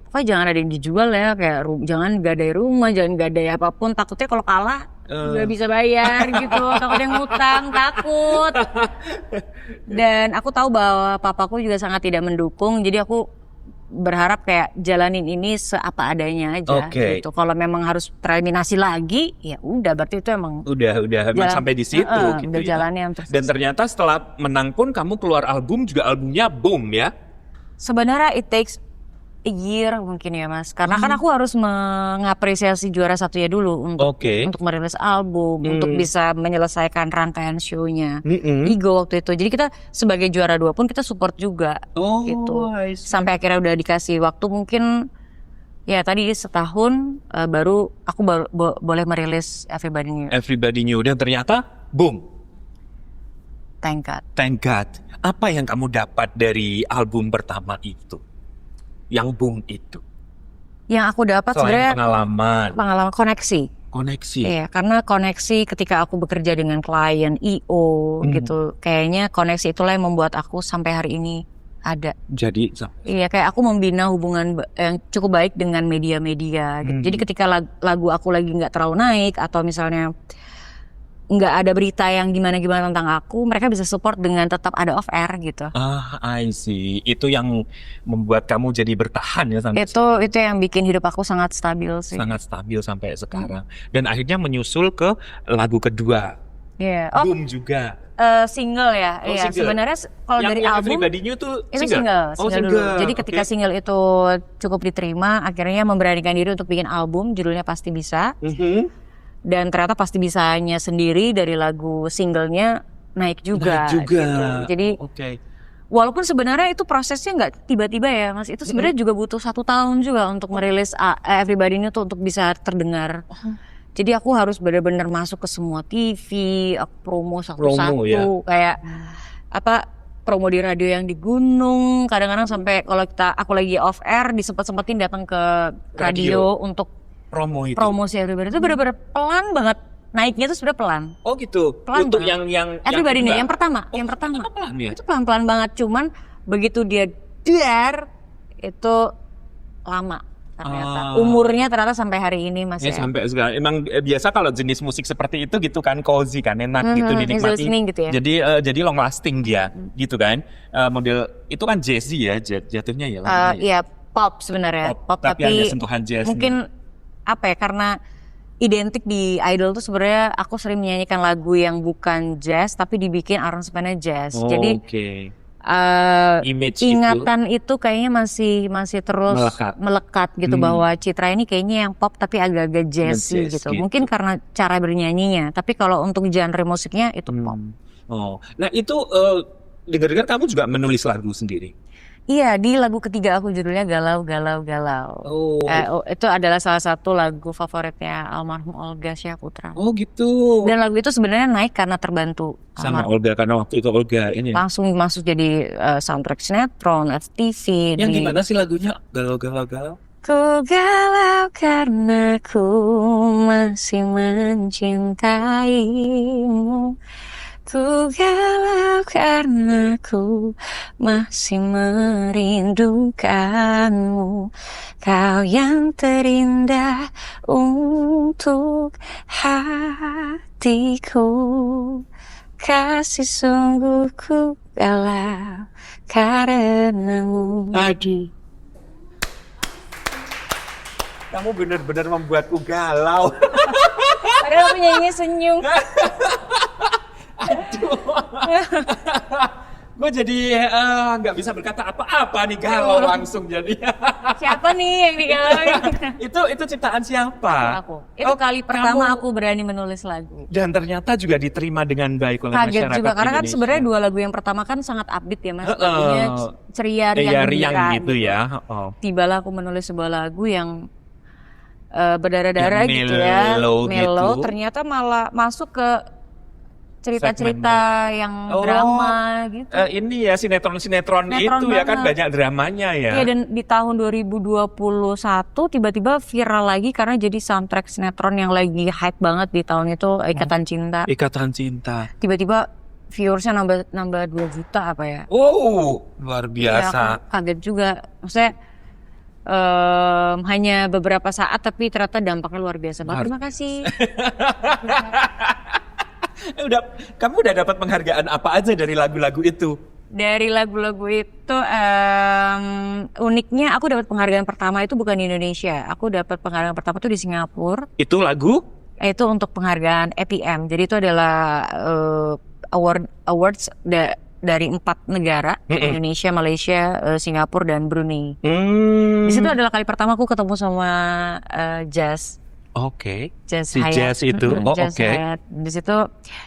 pokoknya jangan ada yang dijual ya, kayak jangan gadai rumah, jangan gadai apapun, takutnya kalau kalah nggak bisa bayar gitu, takutnya ngutang, takut. Dan aku tahu bahwa papaku juga sangat tidak mendukung, jadi aku berharap kayak jalanin ini seapa adanya aja Oke. gitu. Kalau memang harus tereliminasi lagi, ya udah berarti itu emang Udah emang sampai di situ gitu udah ya. jalannya untuk Dan ternyata setelah menang pun kamu keluar album juga, albumnya boom ya. sebenarnya it takes a year mungkin ya Mas, karena kan aku harus mengapresiasi juara satunya dulu untuk merilis album, untuk bisa menyelesaikan rangkaian show-nya Igo waktu itu. Jadi kita sebagai juara 2 pun kita support juga gitu. Sampai akhirnya udah dikasih waktu mungkin ya tadi setahun baru aku baru, boleh merilis Everybody Knew. Everybody Knew, dan ternyata boom. Thank God. Thank God. Apa yang kamu dapat dari album pertama itu? Yang boom itu? Yang aku dapat Selain sebenarnya pengalaman koneksi. koneksi. Iya, karena koneksi ketika aku bekerja dengan klien IO gitu, kayaknya koneksi itulah yang membuat aku sampai hari ini ada. Jadi Iya, kayak aku membina hubungan yang cukup baik dengan media-media gitu. Jadi ketika lagu aku lagi nggak terlalu naik atau misalnya nggak ada berita yang gimana-gimana tentang aku, mereka bisa support dengan tetap ada off air gitu. I see. Itu yang membuat kamu jadi bertahan ya sampai Itu yang bikin hidup aku sangat stabil sih. sangat stabil sampai sekarang. Dan akhirnya menyusul ke lagu kedua. Iya. Oh, Boom juga. single ya. Oh, Iya, single. sebenarnya kalau dari yang album Everybody Knew tuh itu single Oh, dulu. single. Jadi ketika Oke. single itu cukup diterima, akhirnya memberanikan diri untuk bikin album, judulnya Pasti Bisa. Dan ternyata Pasti Bisanya sendiri dari lagu singlenya naik juga. Naik juga. Gitu. Jadi Oke. walaupun sebenarnya itu prosesnya nggak tiba-tiba ya, Mas. Itu sebenarnya juga butuh 1 tahun juga untuk merilis Everybody Knew tuh untuk bisa terdengar. Jadi aku harus benar-benar masuk ke semua TV, aku promo satu-satu, ya. kayak promo di radio yang di gunung. Kadang-kadang sampai kalau aku lagi off air disempet-sempetin datang ke radio untuk Promo itu. promosi Everybody. Itu benar-benar pelan banget. Naiknya tuh sebenarnya pelan. Oh gitu. Pelan Untuk banget. yang Everybody Knew kedua. yang pertama, Oh, yang pertama. pelan ya. Itu pelan-pelan banget, cuman begitu dia dar itu lama ternyata. Umurnya ternyata sampai hari ini masih Ya sampai sekarang. Emang biasa kalau jenis musik seperti itu gitu kan, cozy kan, enak gitu easy dinikmati. listening gitu ya. Jadi long lasting dia, gitu kan. Model itu kan jazzy ya, jatuhnya ya. lagunya ya. Iya, pop sebenarnya. Pop tapi ada sentuhan jazz. mungkin apa ya, karena identik di Idol tuh sebenarnya aku sering menyanyikan lagu yang bukan jazz tapi dibikin aransemennya jazz. Jadi Oke. Image ingatan itu kayaknya masih terus Melekat. gitu bahwa Citra ini kayaknya yang pop tapi agak-agak jazzy Jazz gitu. gitu. Mungkin karena cara bernyanyinya, tapi kalau untuk genre musiknya itu pop. Oh, nah itu dengar-dengar kamu juga menulis lagu sendiri. Iya, di lagu ketiga aku judulnya Galau Galau Galau. Oh. Itu adalah salah satu lagu favoritnya almarhum Olga Syahputra. Oh gitu. Dan lagu itu sebenarnya naik karena terbantu Sama Olga, karena waktu itu Olga ini. langsung masuk jadi soundtrack sinetron, FTV. Yang gimana sih lagunya? Galau. Ku galau karena ku masih mencintaimu. Ku galau karena ku masih merindukanmu. Kau yang terindah untuk hatiku. Kasih sungguh ku galau karenamu. Aduh. Kamu benar-benar membuatku galau. Padahal penyanyinya senyum. Gue jadi nggak bisa berkata apa-apa nih, galau langsung jadi. Siapa nih yang digalauin? itu ciptaan siapa? Aku. Itu kali pertama kamu. aku berani menulis lagu. Dan ternyata juga diterima dengan baik oleh Kaget masyarakat juga karena kan Indonesia. sebenarnya 2 lagu yang pertama kan sangat upbeat ya Mas. Heeh. Lagunya ceria, Iya, riang, riang gitu ya. Oh. Tibalah aku menulis sebuah lagu yang berdarah-darah Yang gitu ya, mellow gitu. Ternyata malah masuk ke cerita-cerita yang Oh, drama gitu. Ini ya sinetron Sinetron itu ya kan banget. banyak dramanya ya. Iya, dan di tahun 2021 tiba-tiba viral lagi karena jadi soundtrack sinetron yang lagi hype banget di tahun itu, Ikatan Cinta. Ikatan Cinta. Tiba-tiba viewersnya nambah 2 juta apa ya? Oh, luar Iya, biasa. aku kaget juga. Maksudnya hanya beberapa saat tapi ternyata dampaknya luar biasa banget. Terima kasih. Kamu udah dapat penghargaan apa aja dari lagu-lagu itu? Dari lagu-lagu itu uniknya aku dapat penghargaan pertama itu bukan di Indonesia. Aku dapat penghargaan pertama itu di Singapura. Itu lagu? Itu untuk penghargaan EPM. Jadi itu adalah awards dari 4 negara, Indonesia, Malaysia, Singapura dan Brunei. Di situ adalah kali pertama aku ketemu sama Jazz. Oke. Jazz Si Hayat. Jazz itu. Oh, Jazz oke. Hayat. Di situ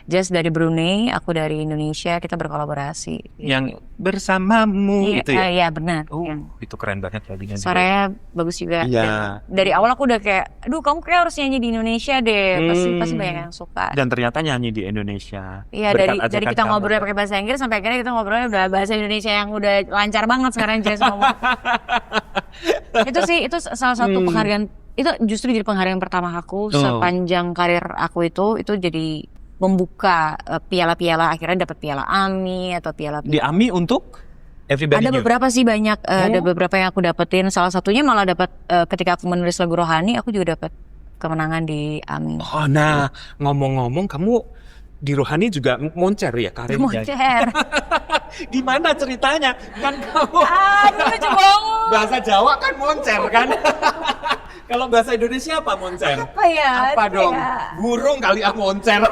Jazz dari Brunei, aku dari Indonesia, kita berkolaborasi. Yang bersamamu Iya, itu ya. iya benar. Oh, Iya. itu keren banget lagunya. juga. Suaranya bagus juga. Iya. Dan dari awal aku udah kayak, aduh kamu kayak harus nyanyi di Indonesia deh. Pasti banyak yang suka. Dan ternyata nyanyi di Indonesia. Iya, Berkat dari ajakan kita kamu. ngobrolnya pakai bahasa Inggris sampai akhirnya kita ngobrolnya udah bahasa Indonesia yang udah lancar banget sekarang Jazz ngomong. itu salah satu penghargaan, itu justru jadi penghargaan pertama aku sepanjang karir aku itu jadi membuka piala-piala, akhirnya dapat piala AMI atau piala. Di AMI untuk Everybody Ada Knew? beberapa sih banyak, ada beberapa yang aku dapetin. Salah satunya malah dapat ketika aku menulis lagu Rohani, aku juga dapat kemenangan di AMI. Oh, nah, ngomong-ngomong kamu di Rohani juga moncer ya karirnya? Moncer. Gimana ceritanya? Kan kamu Aduh, lucu banget. bahasa Jawa kan moncer kan? Kalau bahasa Indonesia apa moncer? Apa ya? Apa dong? Ya. Burung kali moncer.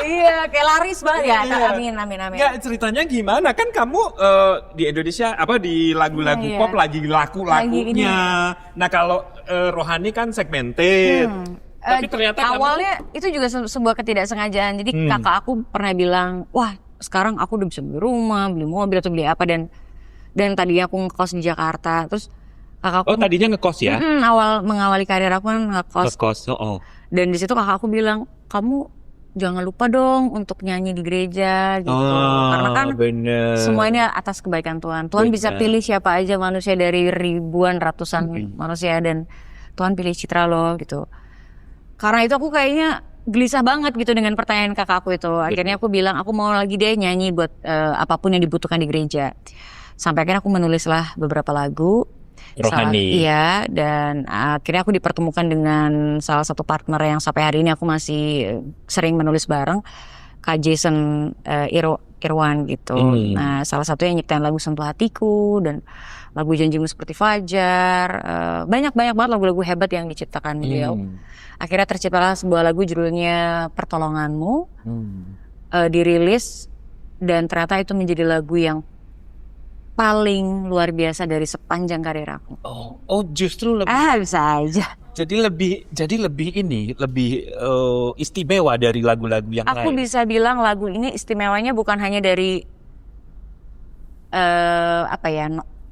Iya, kayak laris banget ya. Iya. Amin. Enggak, ceritanya gimana? Kan kamu di Indonesia di lagu-lagu Iya. pop lagi laku-lakunya. Nah, kalau Rohani kan segmented. Tapi ternyata awalnya itu juga sebuah ketidaksengajaan. Jadi kakak aku pernah bilang, wah sekarang aku udah bisa beli rumah, beli mobil atau beli apa, dan tadinya aku ngekos di Jakarta. Terus kakakku tadinya ngekos ya? awal mengawali karir aku kan ngekos. Ngekos, oh. Dan di situ kakak aku bilang, kamu jangan lupa dong untuk nyanyi di gereja gitu. Karena kan bener. semua ini atas kebaikan Tuhan. Tuhan bisa Bener. pilih siapa aja manusia dari ribuan ratusan manusia, dan Tuhan pilih Citra loh gitu. Karena itu aku kayaknya gelisah banget gitu dengan pertanyaan kakakku itu. Akhirnya aku bilang aku mau lagi deh nyanyi buat apapun yang dibutuhkan di gereja. Sampai akhirnya aku menulislah beberapa lagu. Rohani. Iya, dan akhirnya aku dipertemukan dengan salah satu partner yang sampai hari ini aku masih sering menulis bareng, Kak Jason Irwan gitu. Nah, salah satu yang nyiptain lagu Sentuh Hatiku dan lagu Janjimu Seperti Fajar. Banyak banget lagu-lagu hebat yang diciptakan beliau. Akhirnya terciptalah sebuah lagu judulnya Pertolonganmu, dirilis, dan ternyata itu menjadi lagu yang paling luar biasa dari sepanjang karir aku. Oh, justru lebih. Bisa aja. Jadi lebih istimewa dari lagu-lagu yang Aku lain. bisa bilang lagu ini istimewanya bukan hanya dari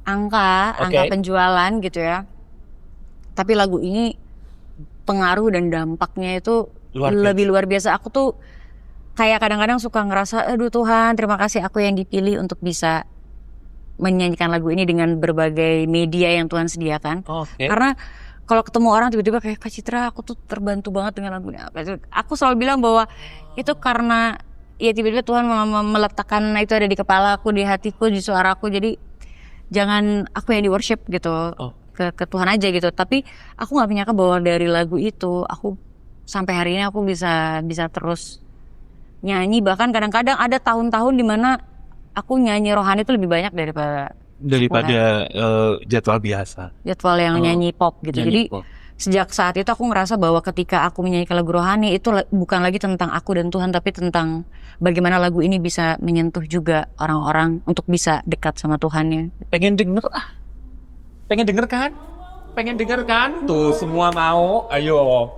angka penjualan gitu ya. Tapi lagu ini pengaruh dan dampaknya itu lebih luar biasa. Aku tuh kayak kadang-kadang suka ngerasa, aduh Tuhan, terima kasih aku yang dipilih untuk bisa menyanyikan lagu ini dengan berbagai media yang Tuhan sediakan. Karena kalau ketemu orang tiba-tiba kayak, Kak Citra, aku tuh terbantu banget dengan lagu ini. Aku selalu bilang bahwa itu karena ya tiba-tiba Tuhan meletakkan itu ada di kepala aku, di hatiku, di suaraku. Jadi jangan aku yang di worship gitu, ke Tuhan aja gitu. Tapi aku nggak menyangka bahwa dari lagu itu aku sampai hari ini aku bisa terus nyanyi. Bahkan kadang-kadang ada tahun-tahun dimana aku nyanyi rohani itu lebih banyak daripada jadwal biasa. Jadwal yang nyanyi pop gitu. Nyanyi Jadi pop. sejak saat itu aku ngerasa bahwa ketika aku menyanyikan lagu rohani itu bukan lagi tentang aku dan Tuhan, tapi tentang bagaimana lagu ini bisa menyentuh juga orang-orang untuk bisa dekat sama Tuhannya. Pengen denger kan? Pengen denger kan? Tuh semua mau, ayo.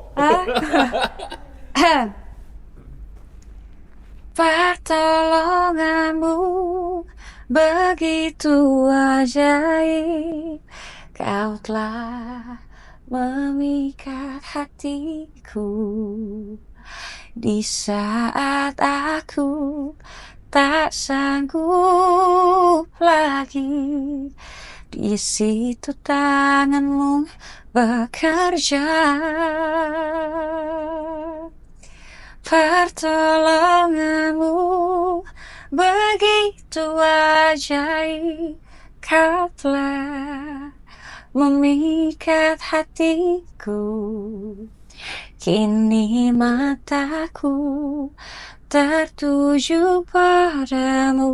Pertolonganmu begitu ajaib, Kau telah memikat hatiku di saat aku tak sanggup lagi. Di situ tanganmu bekerja. Pertolonganmu begitu ajaib, Kau telah memikat hatiku. Kini mataku tertuju padamu,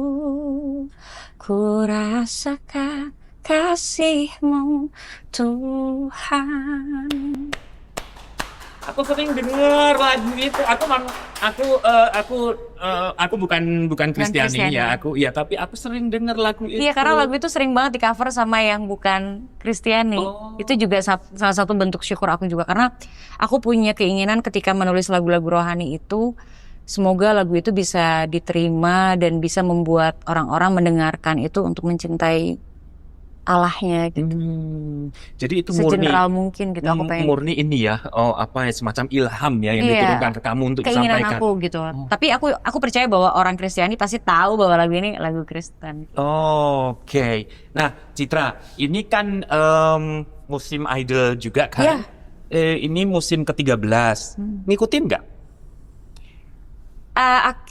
ku rasakan kasih-Mu Tuhan. Aku sering denger lagu itu. Aku bukan Kristiani Kristiani. ya. Tapi aku sering denger lagu itu. Iya, karena lagu itu sering banget di cover sama yang bukan Kristiani. Oh. Itu juga salah satu bentuk syukur aku juga, karena aku punya keinginan ketika menulis lagu-lagu rohani itu, semoga lagu itu bisa diterima dan bisa membuat orang-orang mendengarkan itu untuk mencintai Allahnya gitu. Jadi itu murni Segeneral mungkin gitu aku pengen. murni ini ya. Semacam ilham ya yang Iya, diturunkan ke kamu untuk keinginan disampaikan. aku gitu. Tapi aku percaya bahwa orang Kristiani pasti tahu bahwa lagu ini lagu Kristen. Oke. Nah, Citra, ini kan musim idol juga kan? Iya. Ini musim ke-13. Ngikutin nggak?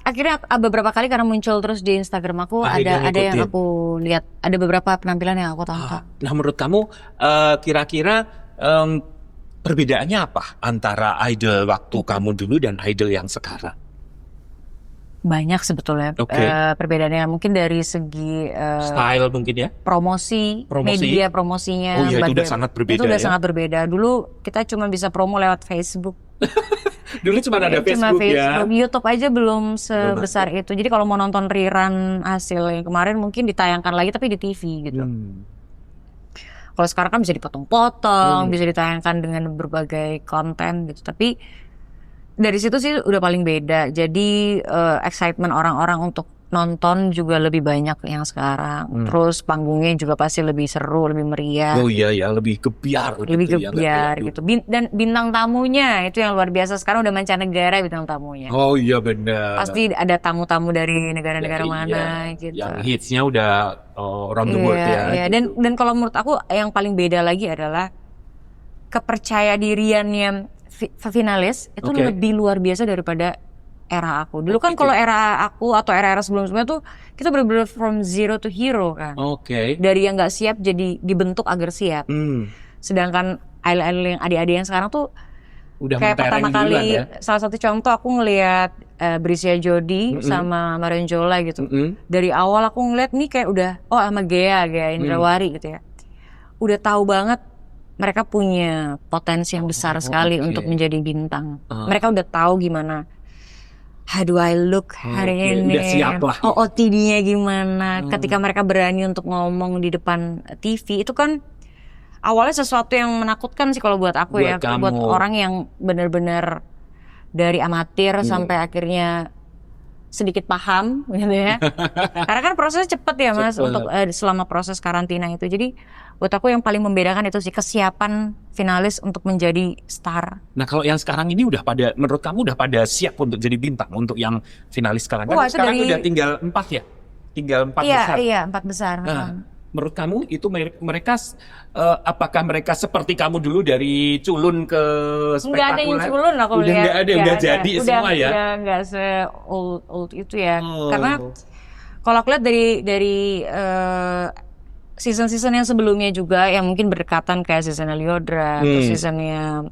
Akhirnya beberapa kali karena muncul terus di Instagram aku, Akhirnya ada yang ngikutin. aku lihat, ada beberapa penampilan yang aku tonton. Nah, menurut kamu kira-kira perbedaannya apa antara idol waktu kamu dulu dan idol yang sekarang? Banyak sebetulnya Oke. perbedaannya, mungkin dari segi Style mungkin ya? promosi, Promosi. media promosinya. Oh iya, itu udah bagai- sangat berbeda Itu udah ya? sangat berbeda. Dulu kita cuma bisa promo lewat Facebook. Dulu cuma ada Cuma Facebook ya. YouTube aja belum sebesar itu. Jadi kalau mau nonton rerun hasil yang kemarin mungkin ditayangkan lagi tapi di TV gitu. Kalau sekarang kan bisa dipotong-potong, bisa ditayangkan dengan berbagai konten gitu. Tapi dari situ sih udah paling beda. Jadi excitement orang-orang untuk nonton juga lebih banyak yang sekarang. Terus panggungnya juga pasti lebih seru, lebih meriah. Oh iya ya, lebih gebiar Lebih gitu ya, nggak gebiar kayak gitu. Dan bintang tamunya itu yang luar biasa. Sekarang udah mancanegara bintang tamunya. dulu. Oh iya benar. Pasti ada tamu-tamu dari negara-negara Iya, mana gitu. Yang hitsnya udah around the world ya. Iya. Dan kalau menurut aku yang paling beda lagi adalah kepercaya diriannya finalis itu Oke. lebih luar biasa daripada era aku. Dulu kan kalau era aku atau era-era sebelum-sebelumnya tuh kita bener-bener from zero to hero kan. Oke. Dari yang nggak siap jadi dibentuk agar siap. Sedangkan idol-idol yang adik-adik yang sekarang tuh Udah kayak mentereng pertama duluan kali, ya. salah satu contoh aku ngelihat Brisya Jody sama Marion Jola gitu. Dari awal aku ngeliat nih kayak udah, sama Gea Indrawari gitu ya. Udah tahu banget mereka punya potensi yang besar sekali oke. untuk menjadi bintang. Mereka udah tahu gimana. How do I look hari Oke, ini? udah siap lah. OOTD-nya gimana? Ketika mereka berani untuk ngomong di depan TV, itu kan awalnya sesuatu yang menakutkan sih kalau buat aku Buat ya, kamu. buat orang yang benar-benar dari amatir sampai akhirnya sedikit paham gitu ya. Karena kan prosesnya cepet ya Mas Cepet. untuk selama proses karantina itu. Jadi buat aku yang paling membedakan itu sih kesiapan finalis untuk menjadi star. Nah kalau yang sekarang ini menurut kamu udah pada siap untuk jadi bintang untuk yang finalis sekarang? Kan Wah, itu sekarang dari- udah tinggal 4 ya? Tinggal 4 Iya, besar. iya 4 besar. Nah, menurut kamu itu mereka apakah mereka seperti kamu dulu dari culun ke spektakuler? Nggak ada yang culun aku Udah lihat. nggak ada, udah jadi semua ya? Udah nggak se-old itu ya. Oh. Karena kalau aku lihat dari season-season yang sebelumnya juga yang mungkin berdekatan kayak seasonnya Lyodra, terus seasonnya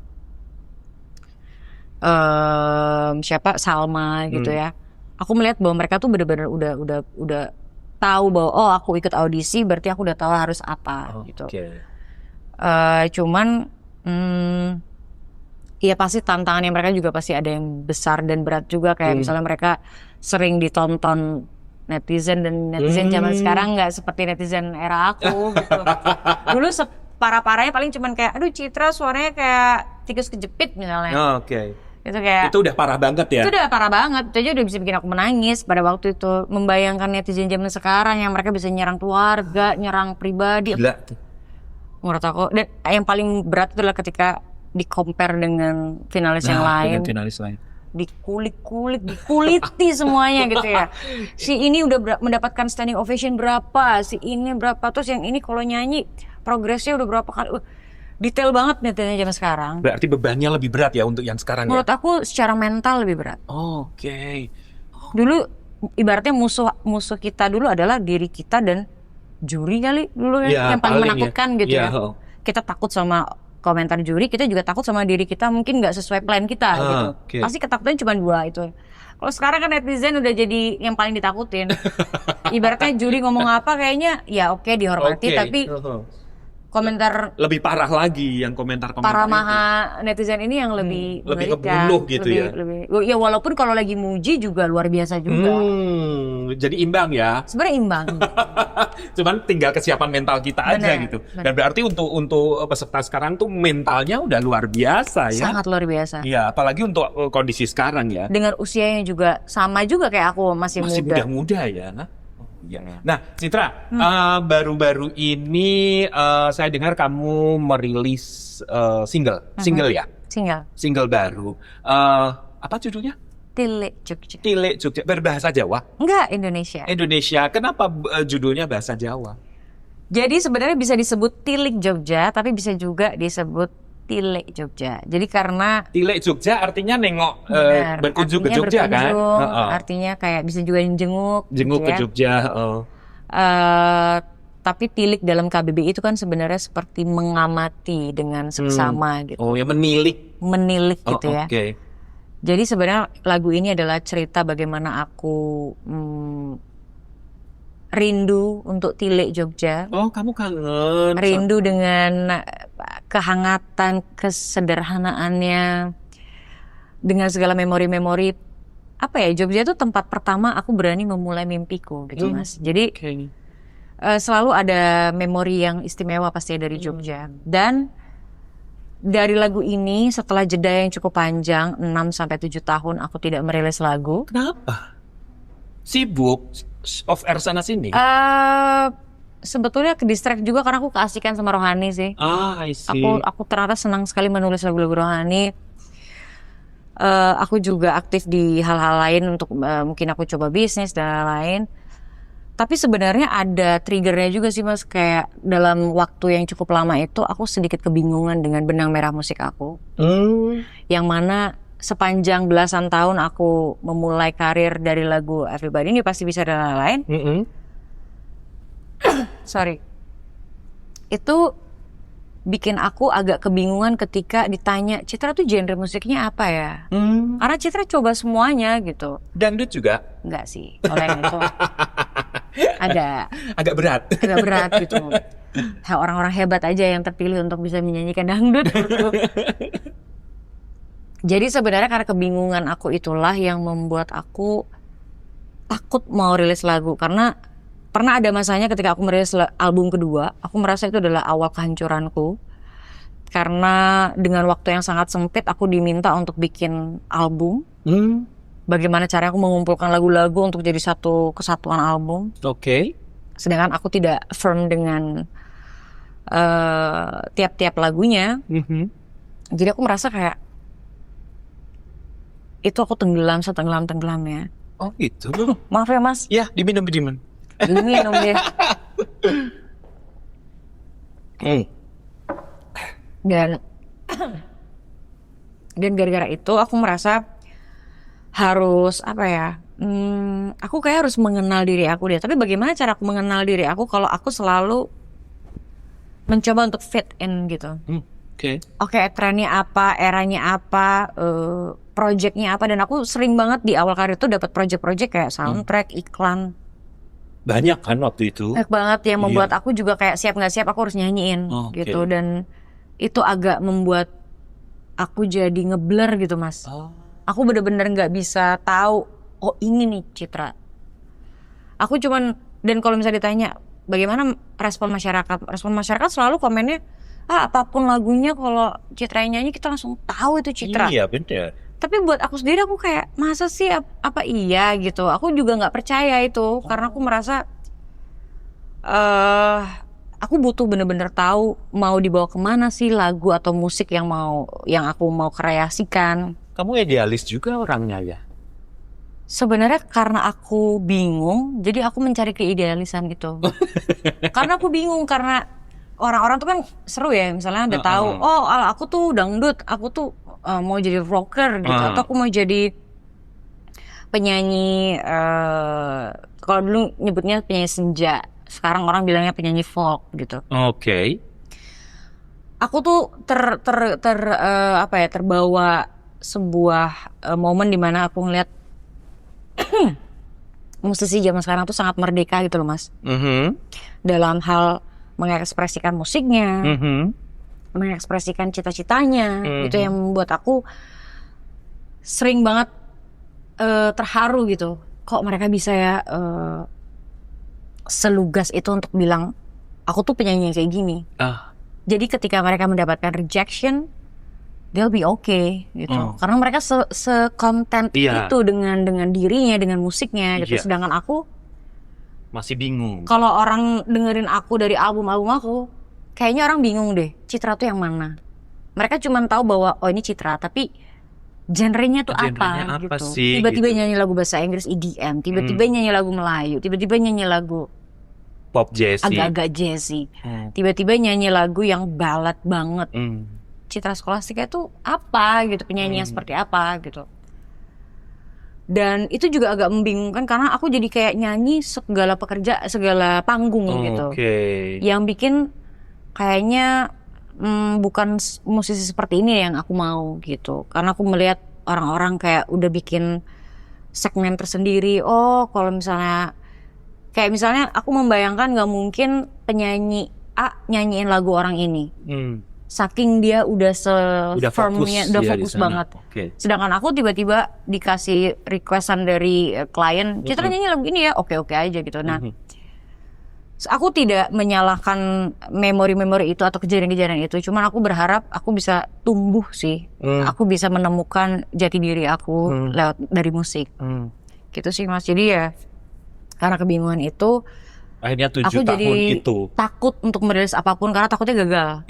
siapa Salma gitu ya. Aku melihat bahwa mereka tuh benar-benar udah tahu bahwa aku ikut audisi berarti aku udah tahu harus apa gitu. Oke. Cuman ya pasti tantangannya mereka juga pasti ada yang besar dan berat juga kayak misalnya mereka sering ditonton netizen dan netizen zaman sekarang nggak seperti netizen era aku gitu. Dulu parah-parahnya paling cuman kayak aduh Citra suaranya kayak tikus kejepit misalnya. Oke. Itu kayak Itu udah parah banget ya? itu udah parah banget. Itu aja udah bisa bikin aku menangis pada waktu itu. Membayangkan netizen zaman sekarang yang mereka bisa nyerang keluarga, nyerang pribadi. Gila. Menurut aku, dan yang paling berat itu adalah ketika di-compare dengan finalis yang lain. Dengan finalis lain. Dikulik-kulik, dikuliti semuanya gitu ya. Si ini udah mendapatkan standing ovation berapa, si ini berapa, terus yang ini kalau nyanyi progresnya udah berapa kali. Detail banget netizen zaman sekarang. Berarti bebannya lebih berat ya untuk yang sekarang Menurut ya? aku secara mental lebih berat. Oke. Dulu ibaratnya musuh kita dulu adalah diri kita dan juri kali dulu ya, Ya, yang paling paling menakutkan ya. gitu Ya, ya. Kita takut sama komentar juri, kita juga takut sama diri kita mungkin nggak sesuai plan kita gitu. oke. Pasti ketakutan cuma 2 itu. Kalau sekarang kan netizen udah jadi yang paling ditakutin. Ibaratnya juri ngomong apa kayaknya ya oke dihormati, Oke. tapi komentar lebih parah lagi yang komentar-komentar para itu. maha netizen ini yang lebih lebih mengerikan. kebunuh gitu ya. Ya walaupun kalau lagi muji juga luar biasa juga. Jadi imbang ya. Sebenarnya imbang. Cuman tinggal kesiapan mental kita aja Benar, gitu. benar. Dan berarti untuk peserta sekarang tuh mentalnya udah luar biasa ya. Sangat luar biasa. Iya, apalagi untuk kondisi sekarang ya. Dengan usianya juga sama juga kayak aku masih Masih muda. muda-muda ya. Iya. Nah, Citra, baru-baru ini saya dengar kamu merilis single ya, Single baru. Apa judulnya? Tilik Jogja. Tilik Jogja, berbahasa Jawa. Enggak, Indonesia. Indonesia. Kenapa judulnya bahasa Jawa? Jadi sebenarnya bisa disebut Tilik Jogja, tapi bisa juga disebut Tilik Jogja. Jadi karena Tilik Jogja artinya nengok benar, berkunjung ke artinya Jogja kan? berkunjung, Heeh. artinya kayak bisa juga jenguk. Jenguk gitu ke ya. Jogja. Tapi tilik dalam KBBI itu kan sebenarnya seperti mengamati dengan seksama gitu, Oh, ya menilik. menilik Oh, gitu ya. Oke. Jadi sebenarnya lagu ini adalah cerita bagaimana aku rindu untuk Tilik Jogja, Oh, kamu kangen. rindu dengan kehangatan, kesederhanaannya, dengan segala memori-memori. Apa ya, Jogja itu tempat pertama aku berani memulai mimpiku gitu Mas. Jadi Oke. selalu ada memori yang istimewa pasti dari Jogja. Dan dari lagu ini setelah jeda yang cukup panjang 6-7 tahun aku tidak merilis lagu. Kenapa? Sibuk off air sana sini. Sebetulnya ke distract juga karena aku keasikan sama rohani sih. I see. Aku ternyata senang sekali menulis lagu-lagu rohani. Aku juga aktif di hal-hal lain untuk mungkin aku coba bisnis dan lain-lain. Tapi sebenarnya ada triggernya juga sih Mas, kayak dalam waktu yang cukup lama itu aku sedikit kebingungan dengan benang merah musik aku. Yang mana sepanjang belasan tahun aku memulai karir dari lagu Everybody Ini Pasti Bisa dan lain-lain. Sorry. Itu bikin aku agak kebingungan ketika ditanya, Citra tuh genre musiknya apa ya? Karena Citra coba semuanya gitu. Dangdut juga Enggak sih, kalau yang itu agak berat. agak berat gitu. Orang-orang hebat aja yang terpilih untuk bisa menyanyikan dangdut. Gitu. Jadi sebenarnya karena kebingungan aku itulah yang membuat aku takut mau rilis lagu. Karena pernah ada masanya ketika aku merilis album kedua, aku merasa itu adalah awal kehancuranku. Karena dengan waktu yang sangat sempit aku diminta untuk bikin album. Bagaimana caranya aku mengumpulkan lagu-lagu untuk jadi satu kesatuan album. Oke. Sedangkan aku tidak firm dengan tiap-tiap lagunya. Jadi aku merasa kayak itu aku setenggelam-tenggelamnya. Oh gitu. Maaf ya Mas, Ya, diminum. minum deh. Dan gara-gara itu aku merasa harus apa ya? Aku kayak harus mengenal diri aku deh. Tapi bagaimana cara aku mengenal diri aku kalau aku selalu mencoba untuk fit in gitu? Oke, trennya apa, eranya apa, projectnya apa, dan aku sering banget di awal karir itu dapat project-project kayak soundtrack, iklan, Banyak kan waktu itu. banyak banget yang membuat aku juga kayak siap nggak siap aku harus nyanyiin Oke. gitu, dan itu agak membuat aku jadi ngeblur gitu Mas. Aku bener-bener nggak bisa tahu, oh ini nih Citra. Aku cuman, dan kalau misalnya ditanya bagaimana respon masyarakat selalu komennya, apapun lagunya kalau Citra yang nyanyi kita langsung tahu itu Citra. Iya bener. Tapi buat aku sendiri aku kayak masa sih apa iya gitu. Aku juga nggak percaya itu karena aku merasa aku butuh bener-bener tahu mau dibawa kemana sih lagu atau musik yang aku mau kreasikan. Kamu idealis juga orangnya ya? Sebenarnya karena aku bingung, jadi aku mencari keidealisan gitu. Karena aku bingung, karena orang-orang tuh kan seru ya, misalnya udah tahu, oh aku tuh dangdut, aku tuh mau jadi rocker gitu, atau aku mau jadi penyanyi, kalau dulu nyebutnya penyanyi senja, sekarang orang bilangnya penyanyi folk gitu. Oke. Aku tuh terbawa sebuah momen dimana aku ngeliat musisi zaman sekarang tuh sangat merdeka gitu loh Mas. Dalam hal mengekspresikan musiknya, mengekspresikan cita-citanya. Itu yang membuat aku sering banget terharu gitu. Kok mereka bisa ya selugas itu untuk bilang aku tuh penyanyi yang kayak gini. Jadi ketika mereka mendapatkan rejection, they'll be okay gitu. Karena mereka se-content itu dengan dirinya, dengan musiknya gitu. Sedangkan aku masih bingung. Kalau orang dengerin aku dari album-album aku, kayaknya orang bingung deh, Citra tuh yang mana. Mereka cuma tahu bahwa oh ini Citra, tapi genrenya tuh Genrenya apa gitu. sih, Tiba-tiba gitu. nyanyi lagu bahasa Inggris EDM, tiba-tiba nyanyi lagu Melayu, tiba-tiba nyanyi lagu Pop jazzy. agak-agak jazzy, tiba-tiba nyanyi lagu yang ballad banget. Citra Scholastika itu apa gitu, penyanyi yang seperti apa gitu. Dan itu juga agak membingungkan karena aku jadi kayak nyanyi segala panggung gitu. Yang bikin kayaknya bukan musisi seperti ini yang aku mau gitu. Karena aku melihat orang-orang kayak udah bikin segmen tersendiri. Oh kalau misalnya kayak misalnya aku membayangkan nggak mungkin penyanyi A nyanyiin lagu orang ini. Saking dia udah firmnya, udah fokus banget. Sedangkan aku tiba-tiba dikasih requestan dari klien, Citra nyanyi lagu ini ya, oke-oke aja gitu. Nah, aku tidak menyalahkan memori-memori itu atau kejadian-kejadian itu. Cuman aku berharap aku bisa tumbuh sih. Aku bisa menemukan jati diri aku lewat dari musik. Gitu sih Mas. Jadi ya karena kebingungan itu, akhirnya 7 aku tahun jadi itu. takut untuk merilis apapun karena takutnya gagal.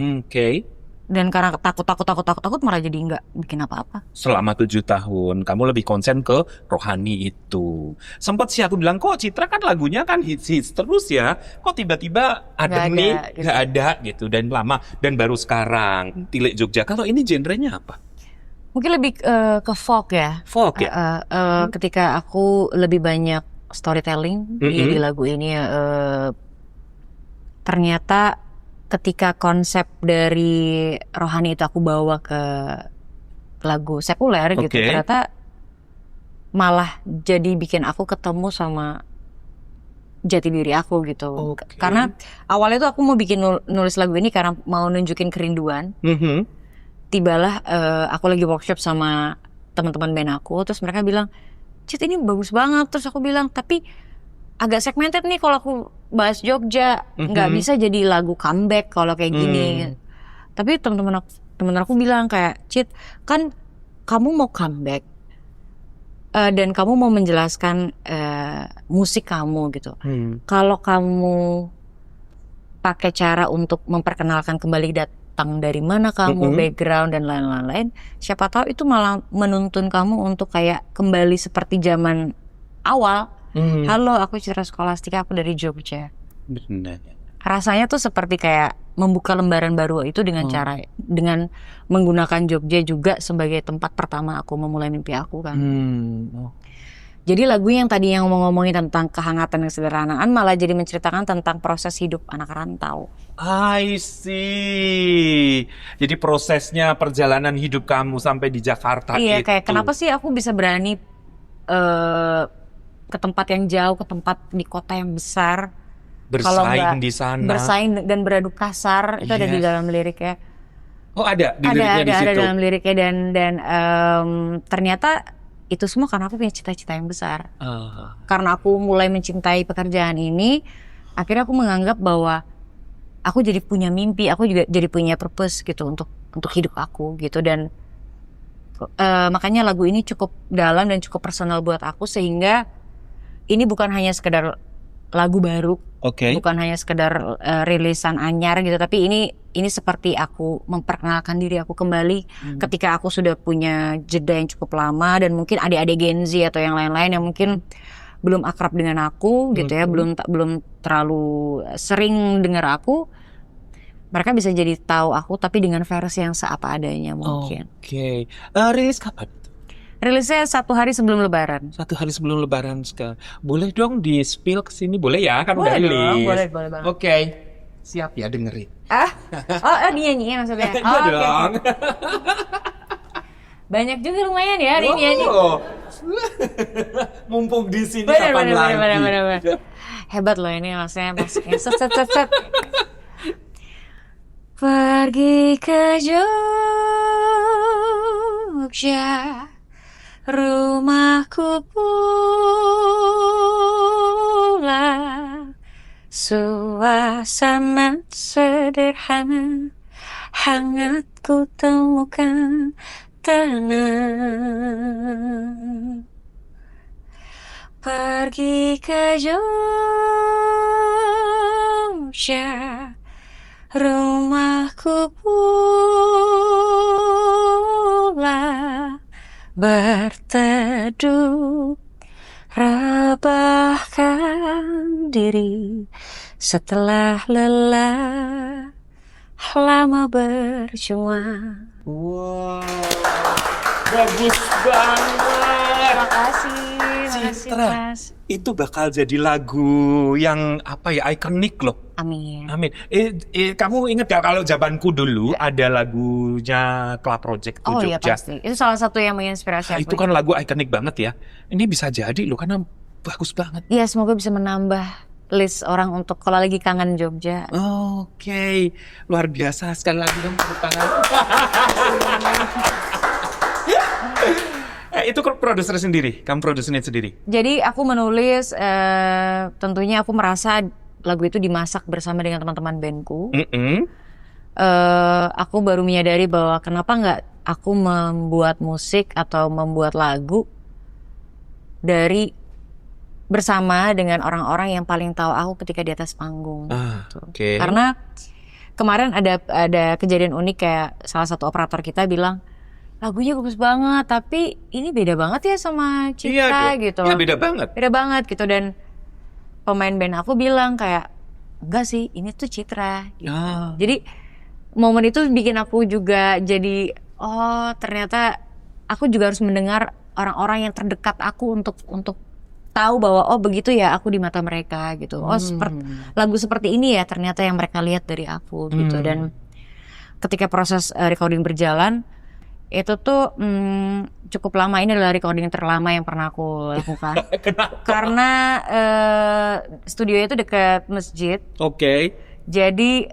Dan karena takut malah jadi nggak bikin apa-apa. Selama 7 tahun kamu lebih konsen ke rohani itu. Sempat sih aku bilang kok Citra kan lagunya kan hits terus ya, kok tiba-tiba ada nih nggak ada gitu. Dan lama dan baru sekarang Tilik Jogja. Kalau ini genrenya apa? Mungkin lebih ke folk ya. Folk ya. Ketika aku lebih banyak storytelling di lagu ini ya, ternyata ketika konsep dari rohani itu aku bawa ke lagu sekuler gitu, ternyata malah jadi bikin aku ketemu sama jati diri aku gitu. Karena awalnya tuh aku mau bikin nulis lagu ini karena mau nunjukin kerinduan. Tibalah aku lagi workshop sama teman-teman band aku, terus mereka bilang, Cit ini bagus banget. Terus aku bilang, tapi agak segmented nih kalau aku bahas Jogja, nggak bisa jadi lagu comeback kalau kayak gini. Tapi teman-teman aku bilang kayak, Cit, kan kamu mau comeback dan kamu mau menjelaskan musik kamu gitu. Kalau kamu pakai cara untuk memperkenalkan kembali datang dari mana kamu, background dan lain-lain, siapa tahu itu malah menuntun kamu untuk kayak kembali seperti zaman awal. Halo, aku Citra Scholastika, aku dari Jogja. Benar. Rasanya tuh seperti kayak membuka lembaran baru itu dengan dengan menggunakan Jogja juga sebagai tempat pertama aku memulai mimpi aku kan. Jadi lagu yang tadi yang ngomongin tentang kehangatan dan kesederhanaan malah jadi menceritakan tentang proses hidup anak rantau. I see. Jadi prosesnya perjalanan hidup kamu sampai di Jakarta itu. Iya, kayak kenapa sih aku bisa berani ke tempat yang jauh, ke tempat di kota yang besar, bersaing di sana, bersaing dan beradu kasar. Itu ada di dalam liriknya. Oh ada di liriknya di situ. Ada dalam liriknya dan ternyata itu semua karena aku punya cita-cita yang besar. Karena aku mulai mencintai pekerjaan ini, akhirnya aku menganggap bahwa aku jadi punya mimpi, aku juga jadi punya purpose gitu untuk hidup aku gitu. Dan makanya lagu ini cukup dalam dan cukup personal buat aku, sehingga ini bukan hanya sekedar lagu baru, bukan hanya sekedar rilisan anyar gitu, tapi ini seperti aku memperkenalkan diri aku kembali ketika aku sudah punya jeda yang cukup lama, dan mungkin adik-adik Gen Z atau yang lain-lain yang mungkin belum akrab dengan aku gitu ya, belum terlalu sering dengar aku, mereka bisa jadi tahu aku tapi dengan versi yang seapa adanya mungkin. Rilis kapan? Rilisnya 1 hari sebelum Lebaran. 1 hari sebelum Lebaran sekarang. Boleh dong di spill kesini, boleh ya? Kan udah rilis. Boleh banget. Oke, siap ya dengerin. Dinyanyiin maksudnya. Iya dong. Banyak juga lumayan ya dinyanyi. Mumpung di sini kapan lagi? Bener. Hebat loh ini maksudnya set. Pergi ke Jogja, rumahku pula, suasana sederhana, hangat ku temukan tenang. Pergi ke Jogja, rumahku pula, berteduh, rebahkan diri setelah lelah lama berjuang. Wow, bagus banget. Terima kasih Citra, Mas. itu bakal jadi lagu yang ikonik loh. Amin. Amin. Kamu inget gak kalau zamanku dulu ada lagunya Club Project tuh Oh iya Jogja. pasti. Itu salah satu yang menginspirasi aku. Itu kan lagu ikonik banget ya. Ini bisa jadi loh karena bagus banget. Iya, semoga bisa menambah list orang untuk kalau lagi kangen Jogja. Oke, luar biasa sekali lagi dong tepuk tangan. Itu produser sendiri, kamu produsernya sendiri. Jadi aku menulis, tentunya aku merasa lagu itu dimasak bersama dengan teman-teman bandku. Aku baru menyadari bahwa kenapa nggak aku membuat musik atau membuat lagu dari bersama dengan orang-orang yang paling tahu aku ketika di atas panggung. Gitu. Oke. Karena kemarin ada kejadian unik, kayak salah satu operator kita bilang lagunya bagus banget, tapi ini beda banget ya sama Citra gitu. Iya, beda banget. Beda banget gitu, dan pemain band aku bilang kayak enggak sih, ini tuh Citra. Gitu. Jadi momen itu bikin aku juga jadi oh ternyata aku juga harus mendengar orang-orang yang terdekat aku untuk tahu bahwa oh begitu ya aku di mata mereka gitu. Oh lagu seperti ini ya ternyata yang mereka lihat dari aku gitu. Dan ketika proses recording berjalan itu tuh cukup lama. Ini adalah recording terlama yang pernah aku lakukan. Kenapa? Karena studio itu dekat masjid. Oke. Jadi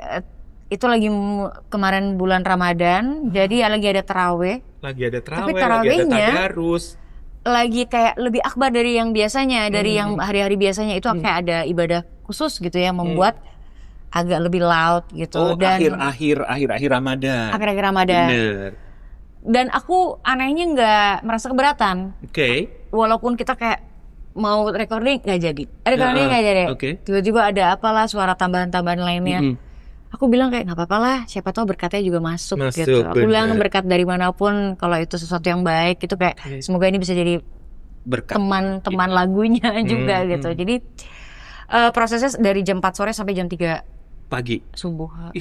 itu lagi kemarin bulan Ramadan, jadi lagi ada taraweh. Lagi ada Tapi lagi ada tarawehnya tadarus. lagi kayak lebih akbar dari yang biasanya, dari yang hari-hari biasanya. Itu kayak ada ibadah khusus gitu ya, membuat agak lebih loud gitu. Oh, Dan akhir Ramadan. akhir-akhir Ramadan. Bener. Dan aku anehnya nggak merasa keberatan. Oke. Walaupun kita kayak mau recording nggak jadi. Recording nggak jadi. Oke. Tiba-tiba ada apalah suara tambahan-tambahan lainnya. Aku bilang kayak nggak apa-apa lah, siapa tahu berkatnya juga masuk gitu. Aku bilang berkat dari manapun, kalau itu sesuatu yang baik itu kayak semoga ini bisa jadi Berkat. teman-teman lagunya juga gitu. Jadi prosesnya dari jam 4 sore sampai jam 3 Pagi. subuh.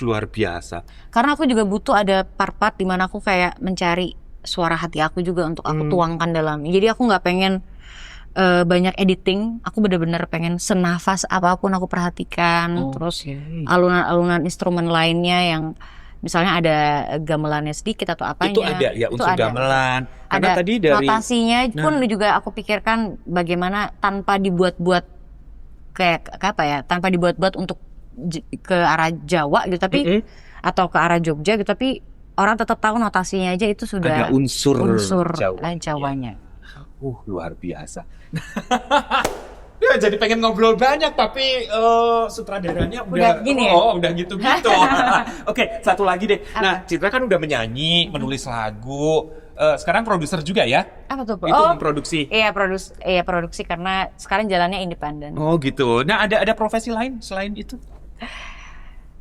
Luar biasa. Karena aku juga butuh ada part-part di mana aku kayak mencari suara hati aku juga untuk aku tuangkan dalam. Jadi aku nggak pengen banyak editing. Aku bener-bener pengen senafas apapun aku perhatikan. Terus alunan-alunan instrumen lainnya yang misalnya ada gamelannya sedikit atau apanya. Itu ada ya unsur gamelan. Karena Ada tadi dari notasinya pun juga aku pikirkan bagaimana tanpa dibuat-buat kayak apa ya, tanpa dibuat-buat untuk ke arah Jawa gitu, tapi atau ke arah Jogja gitu, tapi orang tetap tahu notasinya aja itu sudah ada unsur Jawanya. Luar biasa. Ya jadi pengen ngobrol banyak tapi sutradaranya Udah gini ya? udah gitu-gitu. Oke, satu lagi deh. Nah, Citra kan udah menyanyi, menulis lagu. Sekarang produser juga ya? Apa tuh? Itu memproduksi. Iya produksi karena sekarang jalannya independen. Oh gitu. Nah, ada profesi lain selain itu?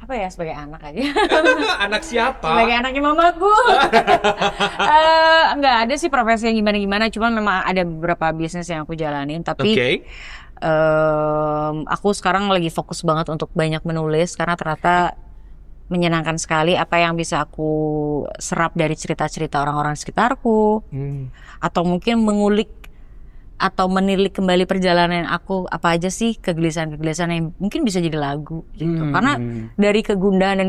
Apa ya, sebagai anak aja. Anak siapa? Sebagai anaknya mamaku. Enggak ada sih profesi yang gimana-gimana, cuman memang ada beberapa bisnis yang aku jalanin, tapi aku sekarang lagi fokus banget untuk banyak menulis karena ternyata menyenangkan sekali apa yang bisa aku serap dari cerita-cerita orang-orang di sekitarku, atau mungkin mengulik atau menilik kembali perjalanan aku, apa aja sih kegelisahan-kegelisahan yang mungkin bisa jadi lagu gitu. Karena dari kegundahan dan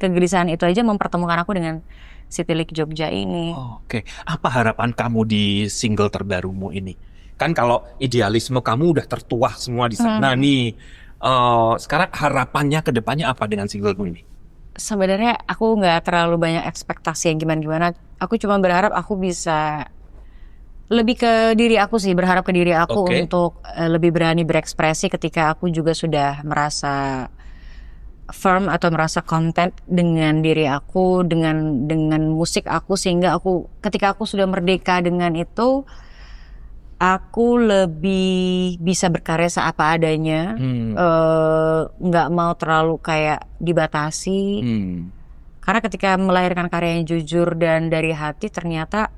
kegelisahan itu aja mempertemukan aku dengan si Tilik Jogja ini. Oke, apa harapan kamu di single terbarumu ini? Kan kalau idealisme kamu udah tertuah semua di sana nih. Sekarang harapannya ke depannya apa dengan singlemu ini? Sebenarnya aku nggak terlalu banyak ekspektasi yang gimana-gimana. Aku cuma berharap aku bisa lebih ke diri aku sih, berharap ke diri aku Oke. untuk lebih berani berekspresi ketika aku juga sudah merasa firm atau merasa content dengan diri aku, dengan musik aku, sehingga aku ketika aku sudah merdeka dengan itu, aku lebih bisa berkarya seapa adanya, nggak mau terlalu kayak dibatasi. Karena ketika melahirkan karya yang jujur dan dari hati, ternyata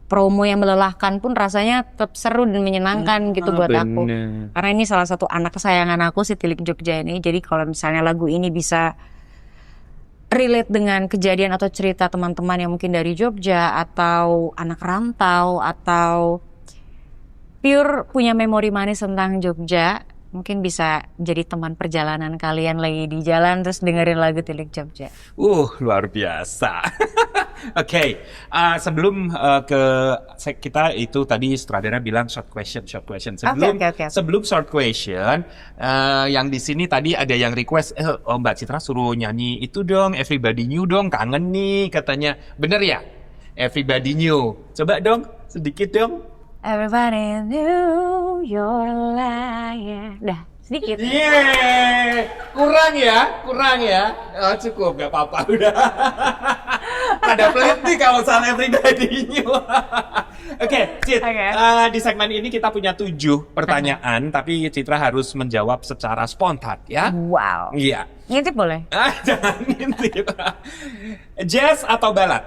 promo yang melelahkan pun rasanya tetap seru dan menyenangkan gitu buat aku. Bener. Karena ini salah satu anak kesayangan aku, si Tilik Jogja ini. Jadi kalau misalnya lagu ini bisa relate dengan kejadian atau cerita teman-teman yang mungkin dari Jogja atau anak rantau atau pure punya memori manis tentang Jogja, mungkin bisa jadi teman perjalanan kalian lagi di jalan terus dengerin lagu Tilik Jogja. Luar biasa. Oke, sebelum kita itu tadi sutradara bilang short question. Oke. Sebelum short question, yang di sini tadi ada yang request, Mbak Citra suruh nyanyi itu dong, Everybody Knew dong, kangen nih katanya. Bener ya? Everybody Knew. Coba dong, sedikit dong. Everybody knew you're a liar. Dah, sedikit. Yeay, kurang ya. Oh, cukup, gak apa-apa udah. Ada pelit nih kalau salah Everybody Knew. Oke, Cit, Oke. di segmen ini kita punya 7 pertanyaan, tapi Citra harus menjawab secara spontan ya. Wow. Iya. Ngintip boleh? Jangan ngintip. Jazz atau ballad?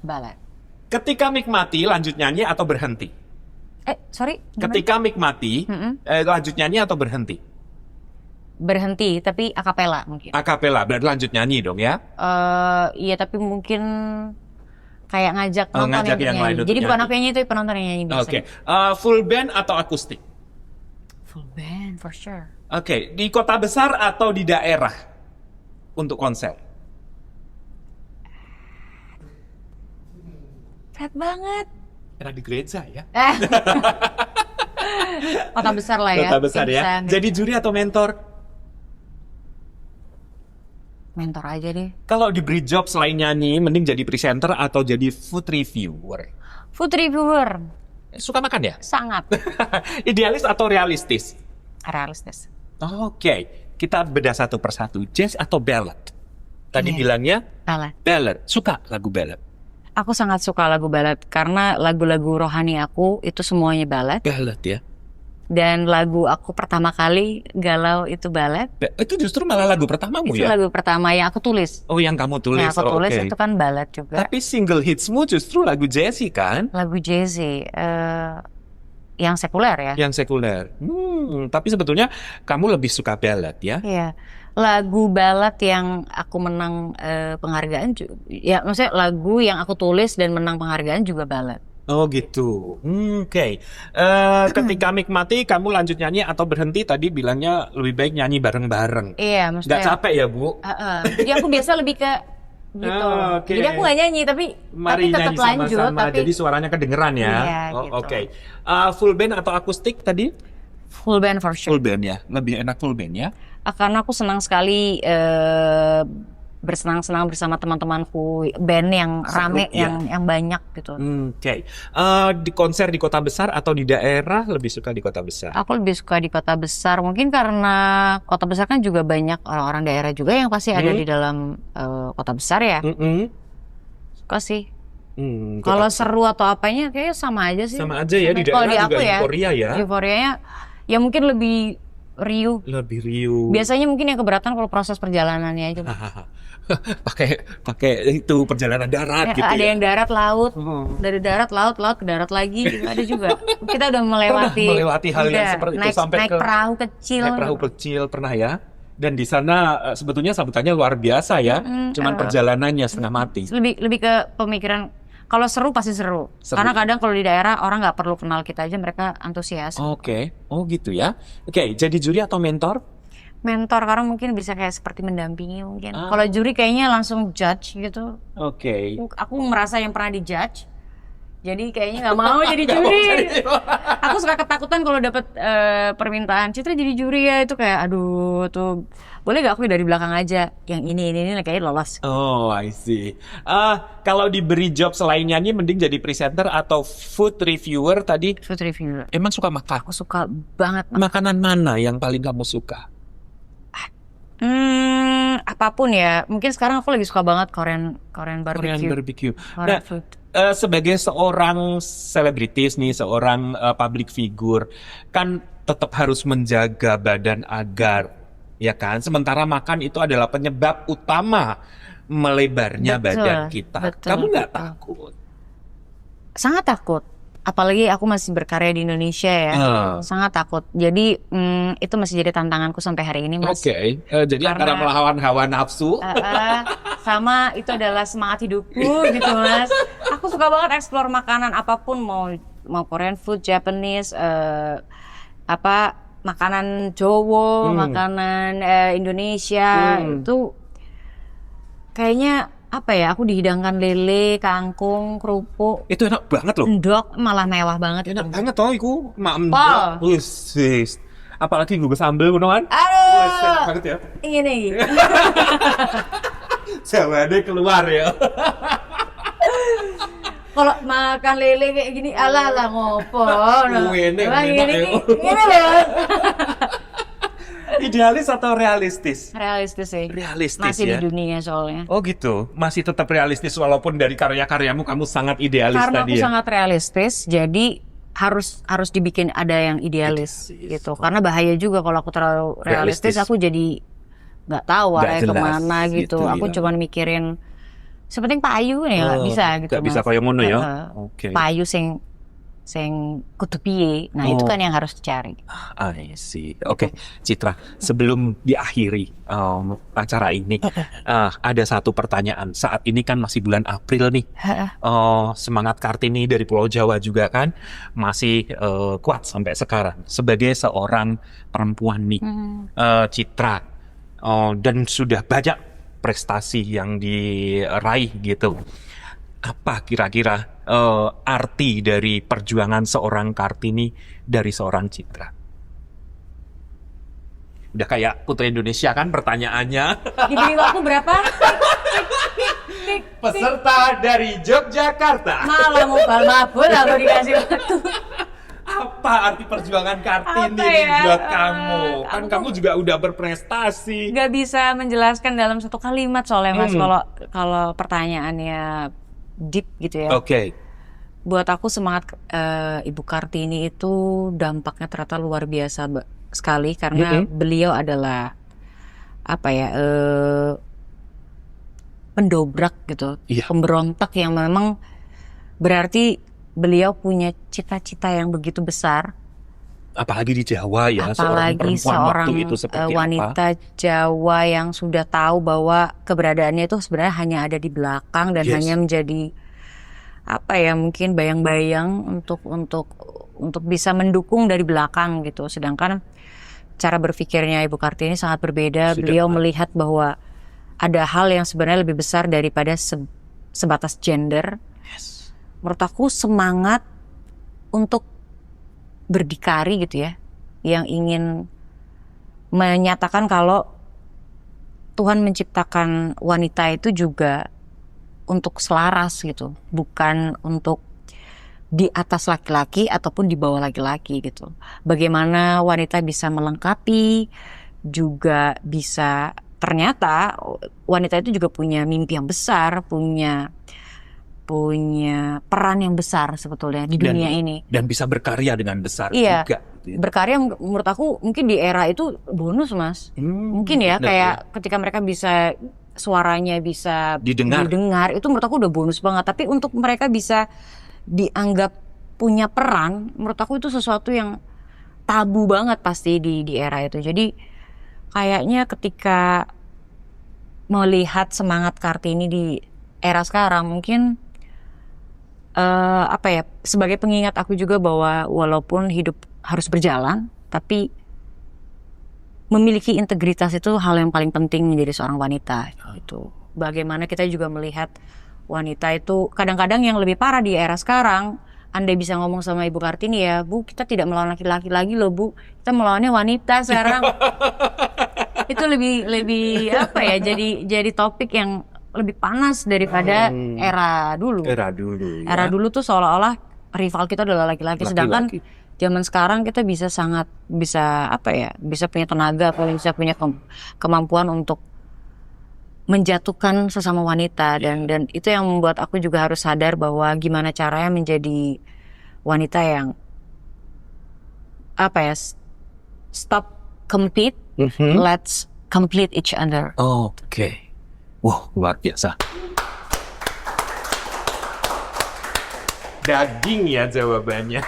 Ballad. Ketika mic mati, lanjut nyanyi atau berhenti? Sorry. gimana? Ketika mic mati, lanjut nyanyi atau berhenti? Berhenti, tapi akapela mungkin. Akapela, berarti lanjut nyanyi dong ya? Iya, tapi mungkin kayak ngajak Oh, penonton ngajak yang yang lain nyanyi. untuk Jadi bukan nyanyi. aku yang nyanyi, tapi penonton yang nyanyi biasanya. Oke, full band atau akustik? Full band for sure. Oke, di kota besar atau di daerah untuk konser? Berat banget. Era di gereja ya? Kota besar lah ya. Kota besar ya. Bisa. Jadi juri atau mentor? Mentor aja deh. Kalau diberi job selain nyanyi, mending jadi presenter atau jadi food reviewer? Food reviewer. Suka makan ya? Sangat Idealis atau realistis? realistis. Oke, kita bedah satu persatu. Jazz atau ballad? Tadi Iya. bilangnya Ballad. ballad. Suka lagu ballad? Aku sangat suka lagu ballad karena lagu-lagu rohani aku itu semuanya ballad. Ballad ya. Dan lagu aku pertama kali galau itu ballad. Itu justru malah lagu pertamamu Itu ya? lagu pertama yang aku tulis. Oh, yang kamu tulis. Yang aku Oh, tulis oke. itu kan ballad juga. Tapi single hitsmu justru lagu Jessie kan? Lagu Jay-Z yang sekuler ya. Yang sekuler. Tapi sebetulnya kamu lebih suka ballad ya? Iya. Lagu ballad yang aku menang penghargaan ya, maksudnya lagu yang aku tulis dan menang penghargaan juga ballad. Oh gitu. Oke. Ketika mic mati, kamu lanjut nyanyi atau berhenti? Tadi bilangnya lebih baik nyanyi bareng-bareng. Iya, Nggak maksudnya. capek ya, Bu? Jadi aku biasa lebih ke gitu. Oh, oke. Jadi aku nggak nyanyi tapi Mari tetap nyanyi lanjut. sama-sama. Tapi Jadi suaranya kedengeran ya? Iya, Oh, gitu. oke. Full band atau akustik tadi? full band for sure. Full band ya. Lebih enak full band ya? Karena aku senang sekali bersenang-senang bersama teman-temanku, band yang rame, Seru, iya. yang banyak gitu. Oke. Di konser di kota besar atau di daerah lebih suka di kota besar? Aku lebih suka di kota besar, mungkin karena kota besar kan juga banyak orang-orang daerah juga yang pasti ada di dalam kota besar ya. Suka sih. Kalau seru atau apanya kayaknya sama aja sih. Sama aja ya, di Kalau daerah di aku juga ya, euforia ya? Euforianya ya mungkin lebih riuh. Lebih riuh. Biasanya mungkin yang keberatan kalau proses perjalanannya aja. pakai itu perjalanan darat gitu Ada ya. yang darat laut, dari darat laut ke darat lagi, ada juga. Kita udah melewati hal yang udah, seperti itu naik, sampai naik ke perahu kecil. naik perahu kecil pernah ya. Dan di sana sebetulnya sambutannya luar biasa ya. Cuman perjalanannya setengah mati. Lebih ke pemikiran. Kalau seru pasti seru. Karena kadang kalau di daerah orang nggak perlu kenal kita aja, mereka antusias. Oke. Oh gitu ya. Oke, jadi juri atau mentor? Mentor karena mungkin bisa kayak seperti mendampingi mungkin. Kalau juri kayaknya langsung judge gitu. Oke. Aku merasa yang pernah dijudge Jadi kayaknya nggak mau jadi juri. Aku suka ketakutan kalau dapat permintaan Citra jadi juri ya, itu kayak aduh tuh boleh gak aku dari belakang aja yang ini kayaknya lolos. Oh, I see. Kalau diberi job selain nyanyi, mending jadi presenter atau food reviewer tadi. Food reviewer. Emang suka makan? Aku suka banget. Makanan mana yang paling kamu suka? Apapun ya. Mungkin sekarang aku lagi suka banget Korean barbecue. Korean barbecue. Korean Nah, food. sebagai seorang selebritis nih, seorang public figure, kan tetap harus menjaga badan agar, ya kan? Sementara makan itu adalah penyebab utama melebarnya Betul, badan kita. betul, Kamu nggak betul. takut? Sangat takut. Apalagi aku masih berkarya di Indonesia ya. Sangat takut. Jadi itu masih jadi tantanganku sampai hari ini, Mas. Oke, jadi antara Karena- melawan hawa nafsu, Sama itu adalah semangat hidupku gitu, Mas. Aku suka banget explore makanan apapun, mau Korean food, Japanese, makanan Jawa, makanan Indonesia itu kayaknya apa ya? Aku dihidangkan lele, kangkung, kerupuk, itu enak banget loh. endok, malah mewah banget. Enak banget toh, iku mak Wah. Wis. Apalagi gue sambel ngono kan. Aduh, Enak banget ya. ini. Jawabannya keluar ya. Kalau makan lele kayak gini, ala ngopo. Ini Emang enak ini ya. loh. Idealis atau realistis? Realistis sih. Realistis Masih ya. di dunia soalnya. Oh gitu, masih tetap realistis walaupun dari karya-karyamu kamu sangat idealis Karena tadi aku ya. sangat realistis, jadi harus dibikin ada yang idealis gitu. Karena bahaya juga kalau aku terlalu realistis, Realistis. aku jadi nggak tahu Nggak arahnya jelas kemana gitu. gitu, Aku ya. cuman mikirin sepenting payu ya nggak bisa gitu. Gak bisa Mas. kayak ngono ya. Heeh. Oke. Payu sing kudu piye. Nah, itu Oh. kan yang harus dicari. I see. Oke, Citra, sebelum diakhiri acara ini, ada satu pertanyaan. Saat ini kan masih bulan April nih. Semangat Kartini dari Pulau Jawa juga kan masih kuat sampai sekarang. Sebagai seorang perempuan nih, Citra, dan sudah banyak prestasi yang diraih gitu. Apa kira-kira arti dari perjuangan seorang Kartini dari seorang Citra? Udah kayak Putri Indonesia kan pertanyaannya. Diberi waktu berapa? Peserta dari Yogyakarta. Malah mau mabul aku dikasih waktu. Apa arti perjuangan Kartini Apa ya? buat kamu? Kan Aku kamu juga udah berprestasi. Nggak bisa menjelaskan dalam satu kalimat soalnya, Mas, kalau pertanyaannya deep gitu ya. Oke. Buat aku semangat Ibu Kartini itu dampaknya ternyata luar biasa sekali karena beliau adalah apa ya, pendobrak gitu, Iya. pemberontak yang memang berarti beliau punya cita-cita yang begitu besar. Apalagi di Jawa ya, seorang Apalagi perempuan seorang waktu itu seperti wanita Jawa yang sudah tahu bahwa keberadaannya itu sebenarnya hanya ada di belakang dan Yes. hanya menjadi apa ya, mungkin bayang-bayang untuk bisa mendukung dari belakang gitu. Sedangkan cara berpikirnya Ibu Kartini sangat berbeda. Sudah. Beliau melihat bahwa ada hal yang sebenarnya lebih besar daripada sebatas gender. Yes. Menurut aku semangat untuk berdikari gitu ya, yang ingin menyatakan kalau Tuhan menciptakan wanita itu juga untuk selaras gitu, bukan untuk di atas laki-laki ataupun di bawah laki-laki gitu. Bagaimana wanita bisa melengkapi, juga bisa, ternyata wanita itu juga punya mimpi yang besar, punya peran yang besar sebetulnya di dunia ini. Dan bisa berkarya dengan besar Iya. juga. Gitu ya. Berkarya menurut aku mungkin di era itu bonus, Mas. Mungkin ya, benar, kayak ketika mereka bisa, suaranya bisa Didengar. itu menurut aku udah bonus banget. Tapi untuk mereka bisa dianggap punya peran, menurut aku itu sesuatu yang tabu banget pasti di era itu. Jadi kayaknya ketika melihat semangat Kartini di era sekarang, mungkin apa ya, sebagai pengingat aku juga bahwa walaupun hidup harus berjalan, tapi memiliki integritas itu hal yang paling penting menjadi seorang wanita. Itu bagaimana kita juga melihat wanita itu kadang-kadang yang lebih parah di era sekarang. Andai bisa ngomong sama Ibu Kartini ya, Bu, kita tidak melawan laki-laki lagi loh Bu, kita melawannya wanita sekarang. Itu lebih apa ya? Jadi topik yang lebih panas daripada era dulu. Era dulu. Era dulu tuh seolah-olah rival kita adalah laki-laki, sedangkan zaman sekarang kita bisa punya tenaga, bisa punya kemampuan untuk menjatuhkan sesama wanita, dan itu yang membuat aku juga harus sadar bahwa gimana caranya menjadi wanita yang stop compete, let's complete each other. Oke. Wah, luar biasa. Daging ya jawabannya.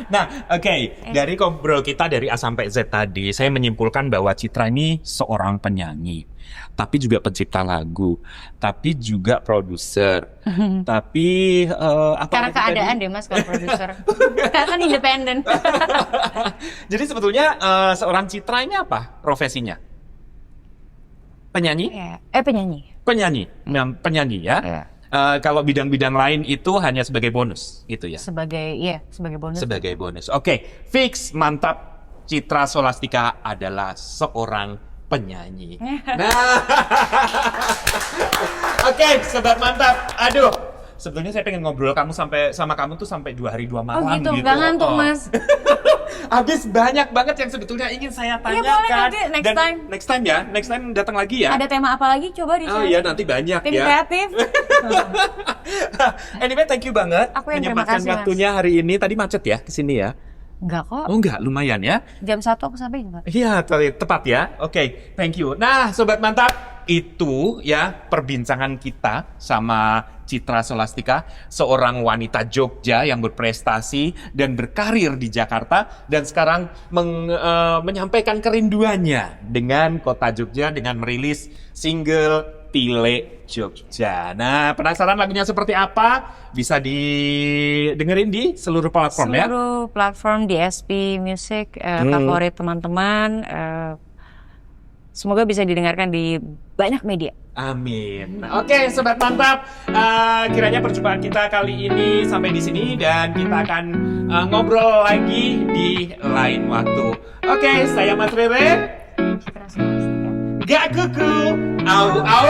Nah, oke. Dari ngobrol kita dari A sampai Z tadi, saya menyimpulkan bahwa Citra ini seorang penyanyi, tapi juga pencipta lagu, tapi juga produser, tapi Karena keadaan deh Mas kalau produser. Karena kan independen. Jadi sebetulnya seorang Citra ini apa profesinya? Penyanyi? Penyanyi. Penyanyi ya. Kalau bidang-bidang lain itu hanya sebagai bonus, gitu ya? Sebagai bonus. Sebagai bonus. Oke, fix, mantap. Citra Scholastika adalah seorang penyanyi. Nah, oke, sobat mantap. Aduh, sebetulnya saya pengen ngobrol sama kamu tuh sampai 2 hari 2 malam gitu. Nggak ngantuk Mas. Habis banyak banget yang sebetulnya ingin saya tanyakan. Boleh nanti, next time. Next time datang lagi ya. Ada tema apa lagi? Coba di Oh iya, nanti banyak tim ya. kreatif. Anyway, thank you banget Aku yang terima menyempatkan kasih, Mas. waktunya hari ini. Tadi macet ya ke sini ya? Enggak kok. Oh enggak, lumayan ya. Jam 1 aku sampai juga. Iya, tepat ya. Oke, thank you. Nah, sobat mantap, itu ya perbincangan kita sama Citra Scholastika, seorang wanita Jogja yang berprestasi dan berkarir di Jakarta, dan sekarang menyampaikan kerinduannya dengan kota Jogja dengan merilis single Tile Jogja. Nah, penasaran lagunya seperti apa? Bisa didengerin di seluruh platform ya? Seluruh platform DSP Music, favorit teman-teman. Semoga bisa didengarkan di banyak media. Amin. Oke, sobat mantap. Kiranya perjumpaan kita kali ini sampai di sini, dan kita akan ngobrol lagi di lain waktu. Oke, saya Mas Rere. Gak kuku. Au au.